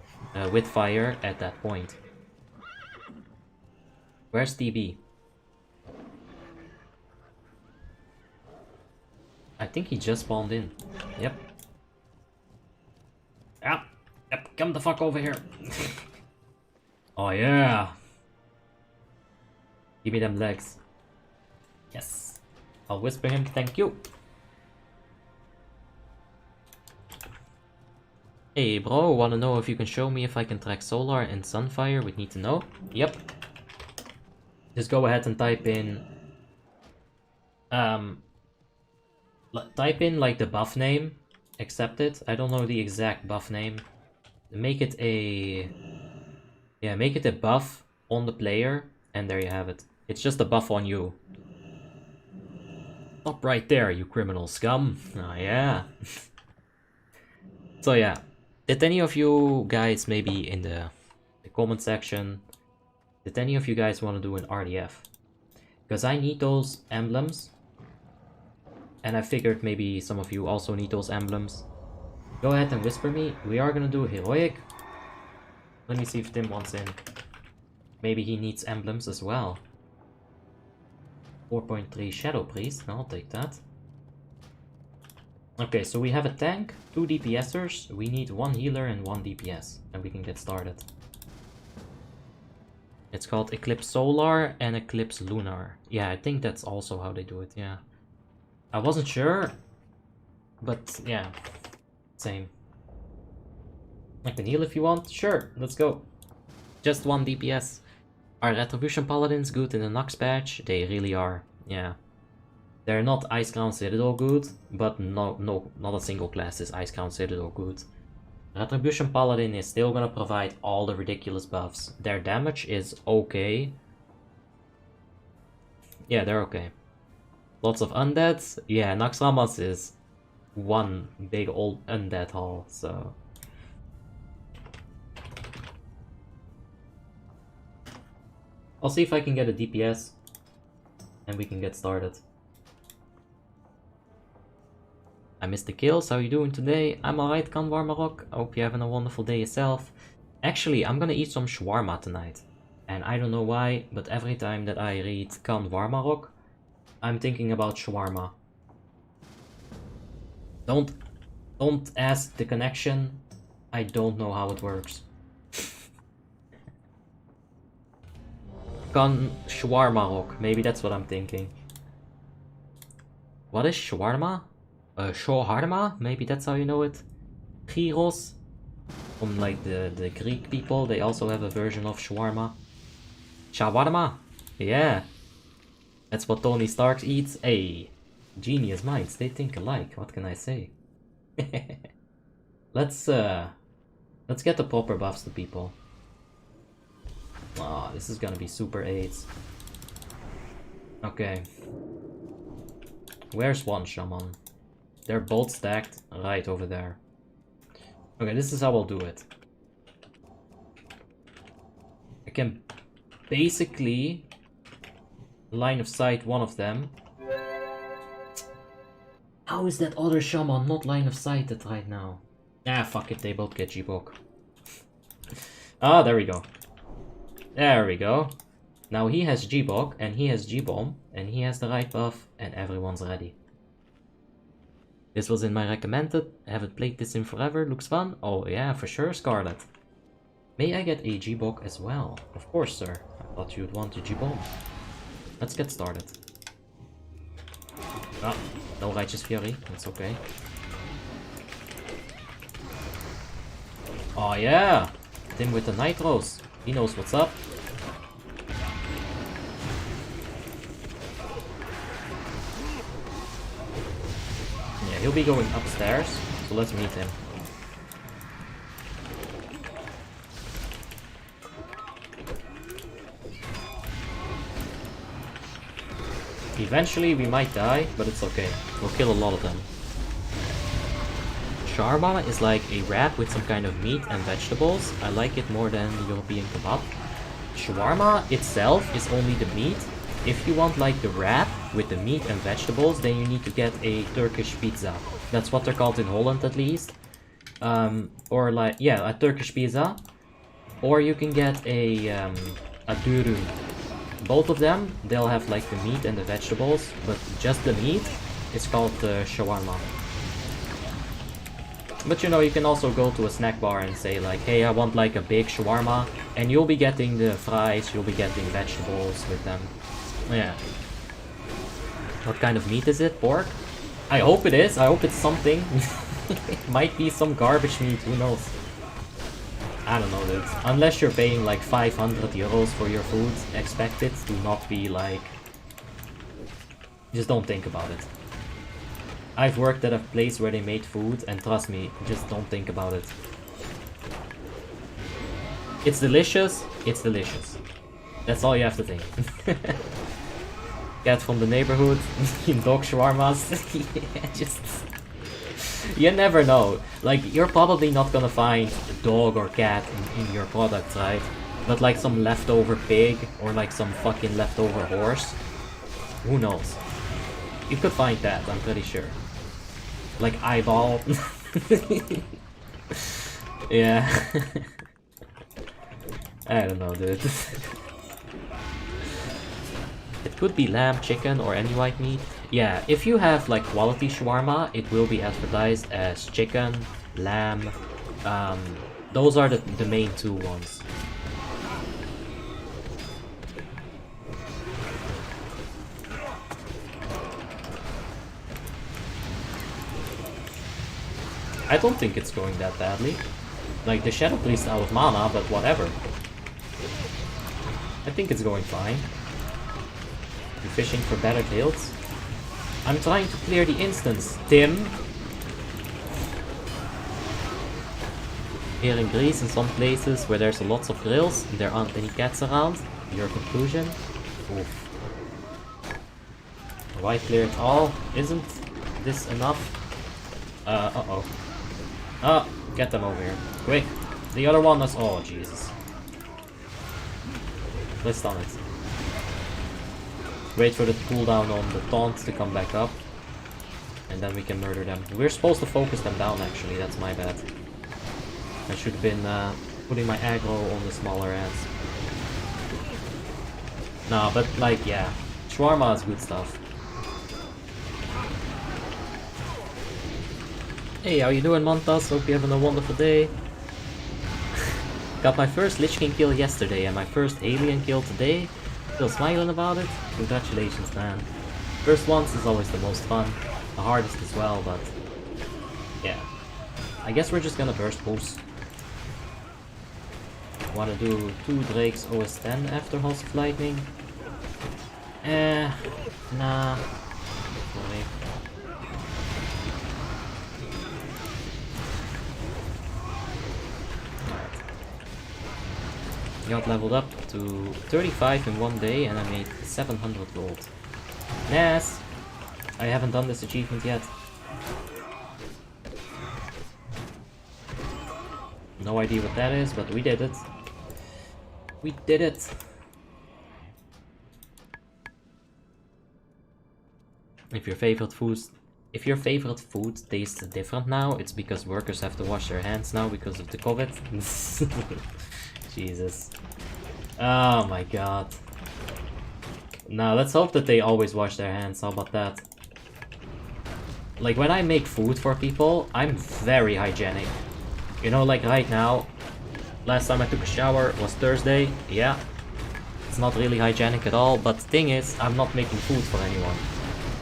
with fire at that point. Where's TB? I think he just spawned in. Yep. Yep, come the fuck over here. Oh yeah. Give me them legs. Yes. I'll whisper him thank you. Hey bro, wanna know if you can show me if I can track solar and sunfire with need to know? Yep. Just go ahead and type in like the buff name, accept it. I don't know the exact buff name. Make it a buff on the player, and there you have it. It's just a buff on you. Stop right there, you criminal scum. Oh yeah. So yeah, did any of you guys, maybe in the comment section, did any of you guys want to do an RDF? Because I need those emblems. And I figured maybe some of you also need those emblems. Go ahead and whisper me. We are gonna do heroic. Let me see if Tim wants in. Maybe he needs emblems as well. 4.3 Shadow Priest. I'll take that. Okay, so we have a tank, 2 DPSers. We need 1 healer and 1 DPS. And we can get started. It's called Eclipse Solar and Eclipse Lunar. Yeah, I think that's also how they do it, yeah. I wasn't sure, but yeah, same. I can heal if you want. Sure, let's go. Just 1 DPS. Are Retribution Paladins good in the Nox patch? They really are, yeah. They're not Ice Crown Citadel good, but not a single class is Ice Crown Citadel good. Retribution Paladin is still gonna provide all the ridiculous buffs. Their damage is okay. Yeah, they're okay. Lots of undeads. Yeah, Naxxramas is one big old undead hall, so... I'll see if I can get a DPS, and we can get started. I missed the kills, how you doing today? I'm alright, Kan Warmarok. I hope you're having a wonderful day yourself. Actually, I'm gonna eat some shawarma tonight. And I don't know why, but every time that I read Kan Warmarok, I'm thinking about shawarma. Don't ask the connection. I don't know how it works. Kan Shawarma-rok. Maybe that's what I'm thinking. What is shawarma? Shawarma? Maybe that's how you know it. Gyros. From like the Greek people, they also have a version of shawarma. Shawarma? Yeah. That's what Tony Stark eats. Hey, genius minds, they think alike. What can I say? Let's get the proper buffs to people. Oh, this is gonna be super AIDS. Okay. Where's one shaman? They're both stacked right over there. Okay, this is how I'll do it. I can basically line of sight one of them. How is that other shaman not line of sighted right now? Ah, fuck it, they both get G-Bok. Ah, there we go. There we go. Now he has G-Bok, and he has G-Bomb, and he has the right buff, and everyone's ready. This was in my recommended. I haven't played this in forever. Looks fun. Oh yeah, for sure, Scarlet. May I get a G-Bok as well? Of course, sir. I thought you'd want a G-Bomb. Let's get started. Ah, no Righteous Fury. That's okay. Oh yeah! Tim with the Nitros. He knows what's up. Yeah, he'll be going upstairs, so let's meet him. Eventually we might die, but it's okay. We'll kill a lot of them. Shawarma is like a wrap with some kind of meat and vegetables. I like it more than European kebab. Shawarma itself is only the meat. If you want like the wrap with the meat and vegetables, then you need to get a Turkish pizza. That's what they're called in Holland at least. Or like, yeah, a Turkish pizza. Or you can get a dürüm. Both of them, they'll have like the meat and the vegetables, but just the meat is called shawarma. But you know, you can also go to a snack bar and say like, hey, I want like a big shawarma, and you'll be getting the fries, you'll be getting vegetables with them. Yeah. What kind of meat is it? Pork? I hope it is. I hope it's something. It might be some garbage meat, who knows? I don't know, dude. Unless you're paying like 500 euros for your food, expect it to not be like... Just don't think about it. I've worked at a place where they made food, and trust me, just don't think about it. It's delicious, it's delicious. That's all you have to think. Cat from the neighborhood, dog shawarmas, yeah, just... You never know. Like, you're probably not gonna find a dog or cat in your product, right? But like some leftover pig, or like some fucking leftover horse, who knows? You could find that, I'm pretty sure. Like eyeball. Yeah. I don't know, dude. It could be lamb, chicken, or any white meat. Yeah, if you have like quality shawarma, it will be advertised as chicken, lamb. Those are the main two ones. I don't think it's going that badly. Like, the Shadow Priest out of mana, but whatever. I think it's going fine. You're fishing for better kills. I'm trying to clear the instance, Tim. Here in Greece, in some places where there's lots of grills, there aren't any cats around. Your conclusion? Oof. Why clear it all? Isn't this enough? Uh-oh. Oh, get them over here. Quick. The other one is... Oh, Jesus. Let's stun it. Wait for the cooldown on the taunt to come back up. And then we can murder them. We're supposed to focus them down, actually. That's my bad. I should have been putting my aggro on the smaller ants. No, but like, yeah. Shawarma is good stuff. Hey, how you doing, Montas? Hope you're having a wonderful day. Got my first Lich King kill yesterday and my first alien kill today. Still smiling about it? Congratulations, man. First ones is always the most fun. The hardest as well, but... yeah. I guess we're just gonna burst boost. Wanna do 2 Drakes OS 10 after Halls of Lightning? Nah. Sorry. Got leveled up to 35 in one day and I made 700 gold. Nice! I haven't done this achievement yet. No idea what that is, but we did it. We did it! If your favorite food tastes different now, it's because workers have to wash their hands now because of the COVID. Jesus. Oh my god. Now let's hope that they always wash their hands. How about that? Like when I make food for people, I'm very hygienic. You know, like right now, last time I took a shower was Thursday. Yeah, it's not really hygienic at all, but the thing is, I'm not making food for anyone.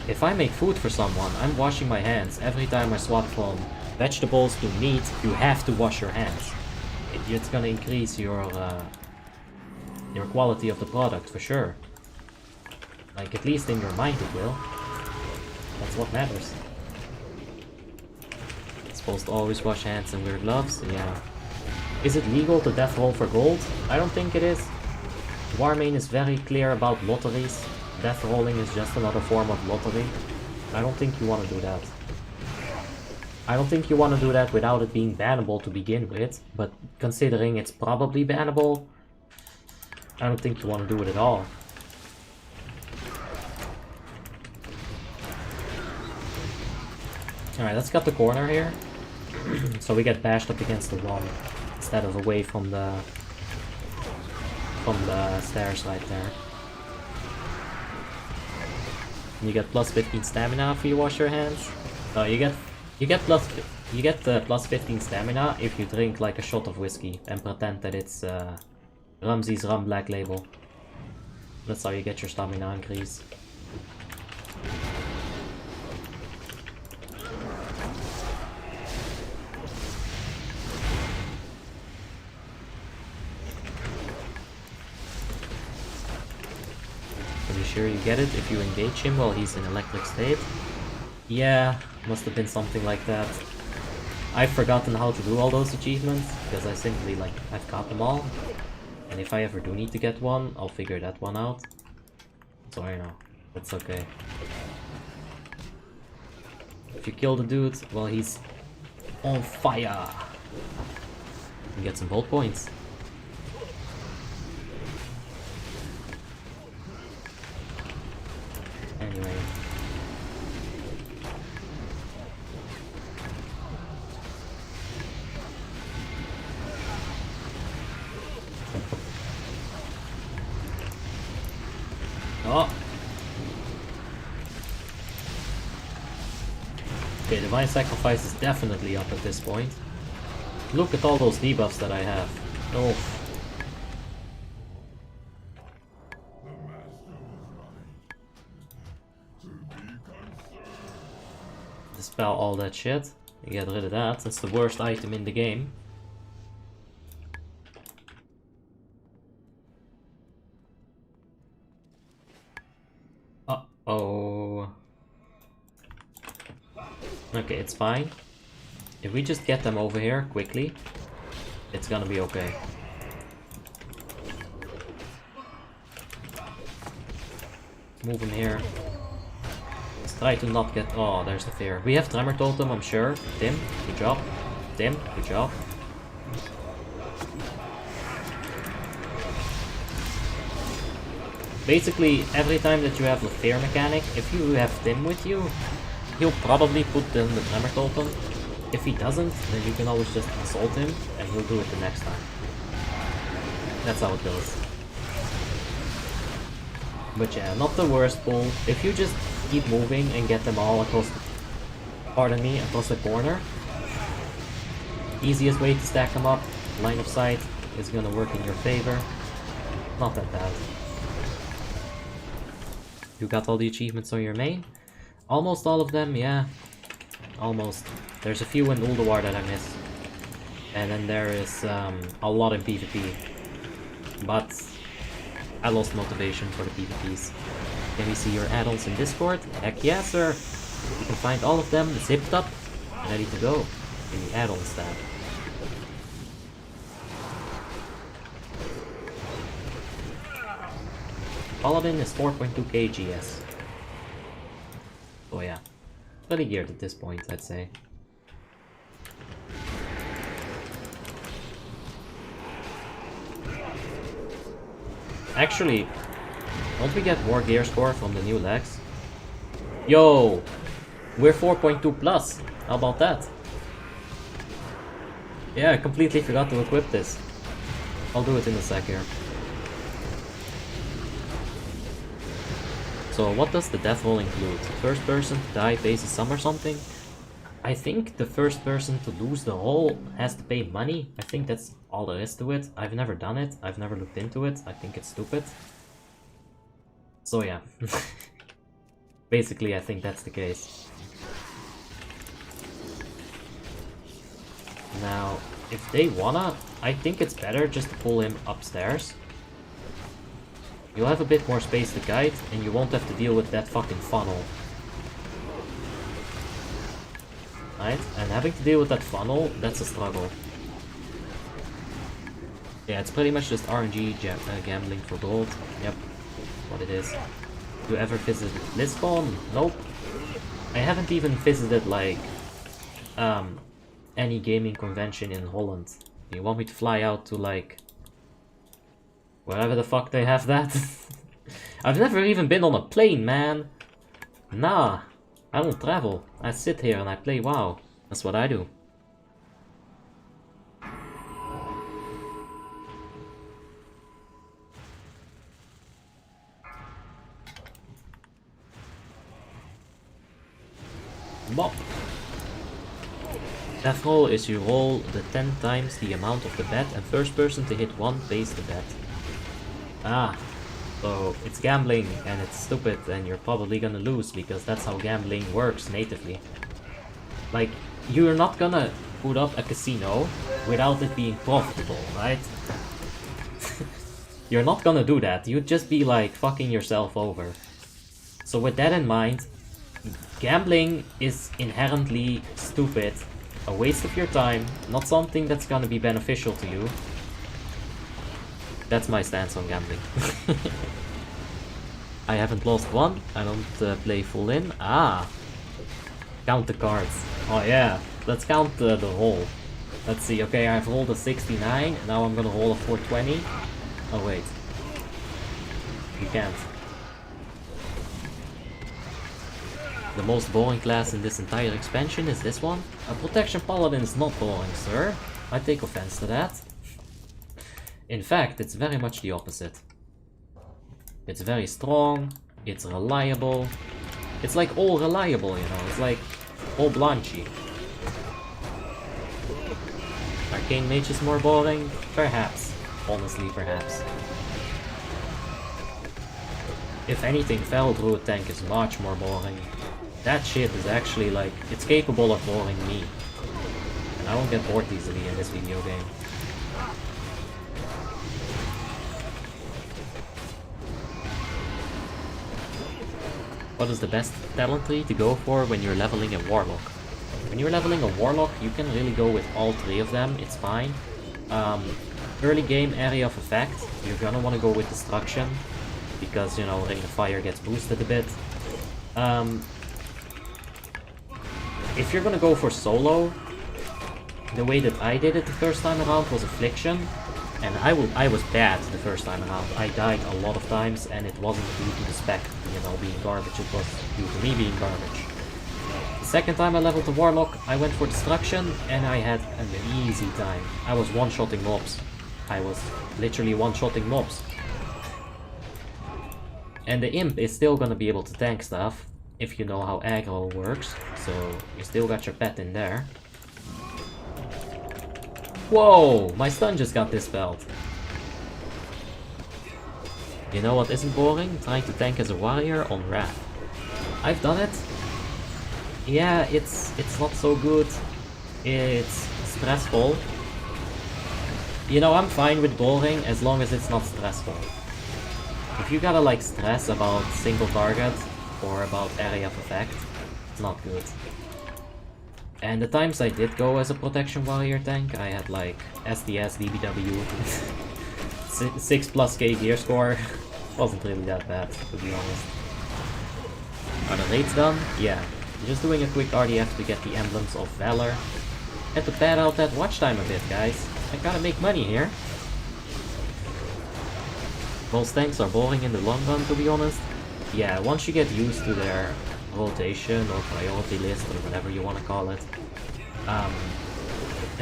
If I make food for someone, I'm washing my hands. Every time I swap from vegetables to meat, you have to wash your hands. It's gonna increase your quality of the product for sure. Like, at least in your mind it will. That's what matters. Supposed to always wash hands and wear gloves? Yeah. Is it legal to death roll for gold? I don't think it is. Warmane is very clear about lotteries. Death rolling is just another form of lottery. I don't think you want to do that. I don't think you want to do that without it being bannable to begin with, but considering it's probably bannable, I don't think you want to do it at all. Alright, let's cut the corner here. So we get bashed up against the wall instead of away from the stairs right there. You get plus 15 stamina if you wash your hands. No, you get plus 15 stamina if you drink like a shot of whiskey and pretend that it's Ramsey's Rum Black Label. That's how you get your stamina increase. Pretty sure you get it if you engage him while he's in electric state. Yeah, must have been something like that. I've forgotten how to do all those achievements, because I simply, like, I've got them all. And if I ever do need to get one, I'll figure that one out. So, you know, that's okay. If you kill the dude while he's on fire, you get some gold points. Anyway. Oh! Okay, Divine Sacrifice is definitely up at this point. Look at all those debuffs that I have. Oh. Dispel all that shit. You get rid of that. That's the worst item in the game. Uh-oh. Okay, it's fine. If we just get them over here quickly, it's gonna be okay. Move him here. Let's try to not get... Oh, there's the fear. We have Tremor Totem, I'm sure. Tim, good job. Tim, good job. Basically, every time that you have the fear mechanic, if you have Tim with you, he'll probably put in the Tremor Totem. If he doesn't, then you can always just assault him, and he'll do it the next time. That's how it goes. But yeah, not the worst pull. If you just keep moving and get them all across the, pardon me, across the corner, easiest way to stack them up, line of sight, is gonna work in your favor. Not that bad. You got all the achievements on your main? Almost all of them, yeah. Almost. There's a few in Ulduar that I missed. And then there is a lot in PvP. But I lost motivation for the PvPs. Can we see your add-ons in Discord? Heck yeah, sir! You can find all of them zipped up, ready to go, in the add-ons tab. Paladin is 4.2k GS. Oh yeah. Pretty geared at this point, I'd say. Actually, don't we get more gear score from the new legs? Yo! We're 4.2 plus. How about that? Yeah, I completely forgot to equip this. I'll do it in a sec here. So what does the death roll include? First person to die pays a sum or something? I think the first person to lose the roll has to pay money. I think that's all there is to it. I've never done it. I've never looked into it. I think it's stupid. So yeah. Basically, I think that's the case. Now, if they wanna, I think it's better just to pull him upstairs. You'll have a bit more space to guide, and you won't have to deal with that fucking funnel. Right? And having to deal with that funnel, that's a struggle. Yeah, it's pretty much just RNG gambling for gold. Yep, what it is. You ever visited Lisbon? Nope. I haven't even visited, like, any gaming convention in Holland. You want me to fly out to, like, wherever the fuck they have that? I've never even been on a plane, man. Nah, I don't travel. I sit here and I play WoW. That's what I do. Bop. Death roll is you roll the 10 times the amount of the bet, and first person to hit 1 pays the bet. Ah, so it's gambling and it's stupid and you're probably gonna lose because that's how gambling works natively. Like, you're not gonna put up a casino without it being profitable, right? You're not gonna do that. You'd just be like fucking yourself over. So with that in mind, gambling is inherently stupid, a waste of your time, not something that's gonna be beneficial to you. That's my stance on gambling. I haven't lost one, I don't play full in. Ah! Count the cards. Oh yeah, let's count the roll. Let's see, okay, I've rolled a 69, now I'm gonna roll a 420. Oh wait. You can't. The most boring class in this entire expansion is this one. A protection paladin is not boring, sir. I take offense to that. In fact, it's very much the opposite. It's very strong, it's reliable. It's like all reliable, you know, it's like all blanchy. Arcane Mage is more boring? Perhaps. Honestly, perhaps. If anything, Feral Druid Tank is much more boring. That shit is actually like, it's capable of boring me. And I won't get bored easily in this video game. What is the best talent tree to go for when you're leveling a Warlock? When you're leveling a Warlock, you can really go with all 3 of them, it's fine. Early game area of effect, you're gonna want to go with Destruction, because, you know, Ring of Fire gets boosted a bit. If you're gonna go for solo, the way that I did it the first time around was Affliction, and I was bad the first time around. I died a lot of times, and it wasn't due to the spec, you know, being garbage, it was due to me being garbage. The second time I leveled the Warlock, I went for Destruction, and I had an easy time. I was one-shotting mobs. I was literally one-shotting mobs. And the Imp is still gonna be able to tank stuff, if you know how aggro works, so you still got your pet in there. Whoa! My stun just got dispelled. You know what isn't boring? Trying to tank as a warrior on Wrath. I've done it. Yeah, it's not so good. It's stressful. You know, I'm fine with boring as long as it's not stressful. If you gotta like stress about single target or about area of effect, it's not good. And the times I did go as a protection warrior tank, I had like SDS, DBW, 6+K gear score. Wasn't really that bad, to be honest. Are the raids done? Yeah. Just doing a quick RDF to get the Emblems of Valor. Had to pad out that watch time a bit, guys. I gotta make money here. Most tanks are boring in the long run, to be honest. Yeah, once you get used to their rotation or priority list or whatever you want to call it,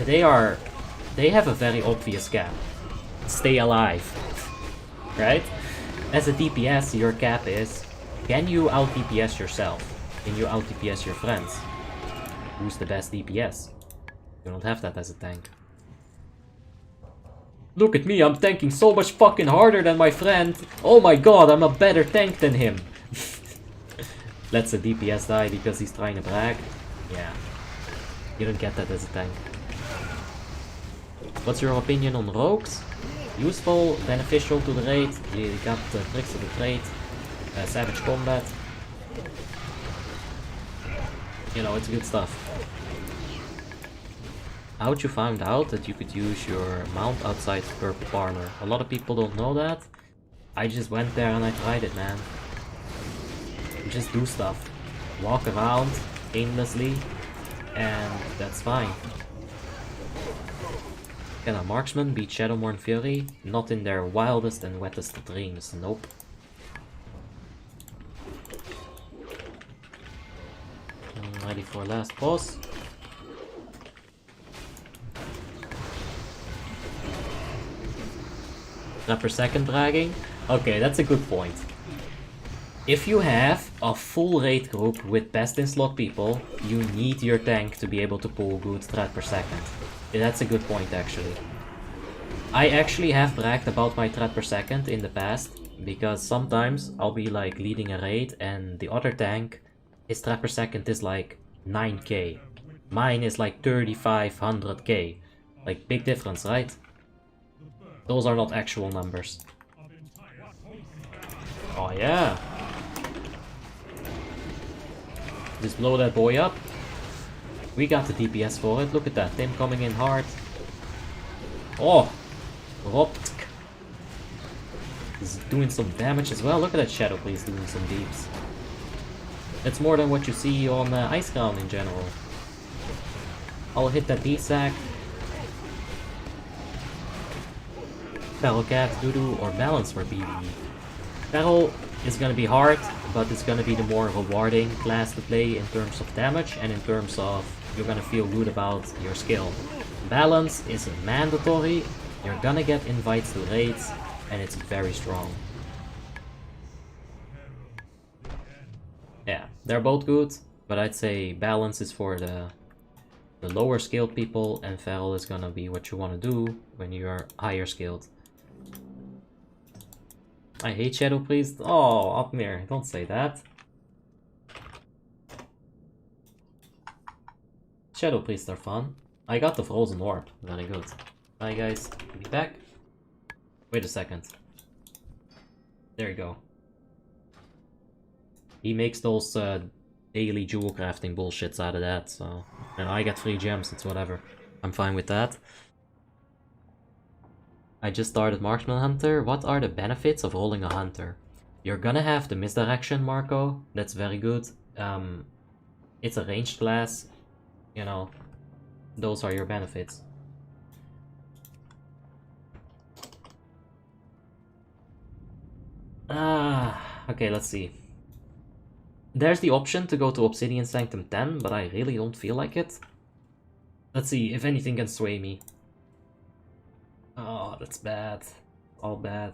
they have a very obvious cap. Stay alive, right? As a DPS, your cap is, can you out DPS yourself? Can you out DPS your friends? Who's the best DPS? You don't have that as a tank. Look at me, I'm tanking so much fucking harder than my friend. Oh my god, I'm a better tank than him. Lets the DPS die because he's trying to brag. Yeah. You don't get that as a tank. What's your opinion on rogues? Useful, beneficial to the raid. You got the tricks of the trade. Savage combat. You know, it's good stuff. How'd you find out that you could use your mount outside purple armor? A lot of people don't know that. I just went there and I tried it, man. You just do stuff. Walk around aimlessly, and that's fine. Can a marksman beat Shadowmourne Fury? Not in their wildest and wettest dreams, nope. Ready for last boss. Per second dragging? Okay, that's a good point. If you have a full raid group with best in slot people, you need your tank to be able to pull good threat per second. That's a good point, actually. I actually have bragged about my threat per second in the past, because sometimes I'll be like leading a raid and the other tank, his threat per second is like 9k. Mine is like 3500k. Like, big difference, right? Those are not actual numbers. Oh yeah. Just blow that boy up. We got the DPS for it. Look at that. Tim coming in hard. Oh. Ropt. Is doing some damage as well. Look at that Shadow Priest doing some deeps. It's more than what you see on Iceground in general. I'll hit that D-sack. Feral Cat, Doodoo, or Balance for PvE. Feral is gonna be hard, but it's gonna be the more rewarding class to play in terms of damage and in terms of you're gonna feel good about your skill. Balance is mandatory, you're gonna get invites to raids, and it's very strong. Yeah, they're both good, but I'd say Balance is for the lower skilled people, and Feral is gonna be what you wanna do when you're higher skilled. I hate Shadow Priest. Oh, Upmere, don't say that. Shadow Priests are fun. I got the Frozen Orb. Very good. Bye guys. Be back. Wait a second. There you go. He makes those daily jewel crafting bullshits out of that, so... And I get free gems, it's whatever. I'm fine with that. I just started Marksman Hunter. What are the benefits of rolling a Hunter? You're gonna have the misdirection, Marco. That's very good. It's a ranged class. You know, those are your benefits. Okay, let's see. There's the option to go to Obsidian Sanctum 10, but I really don't feel like it. Let's see if anything can sway me. Oh, that's bad. All bad.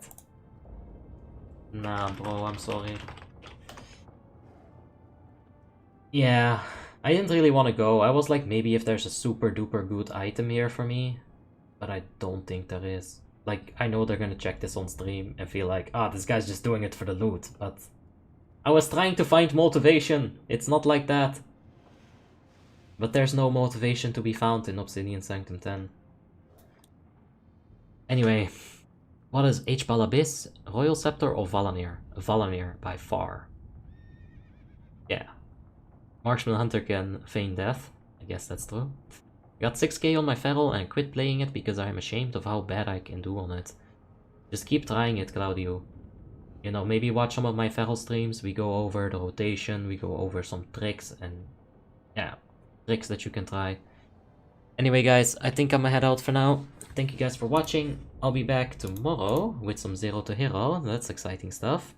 Nah, bro, I'm sorry. Yeah, I didn't really want to go. I was like, maybe if there's a super duper good item here for me. But I don't think there is. Like, I know they're gonna check this on stream and feel like, ah, this guy's just doing it for the loot. But I was trying to find motivation. It's not like that. But there's no motivation to be found in Obsidian Sanctum 10. Anyway, what is H-Bal Abyss? Royal Scepter or Valanir? Valanir, by far. Yeah. Marksman Hunter can feign death. I guess that's true. Got 6k on my Feral and quit playing it because I'm ashamed of how bad I can do on it. Just keep trying it, Claudio. You know, maybe watch some of my Feral streams. We go over the rotation, we go over some tricks and... yeah, tricks that you can try. Anyway, guys, I think I'm gonna head out for now. Thank you guys for watching. I'll be back tomorrow with some Zero to Hero. That's exciting stuff.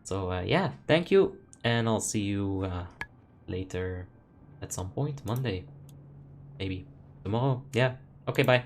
So, yeah, thank you. And I'll see you later at some point. Monday. Maybe. Tomorrow. Yeah. Okay, bye.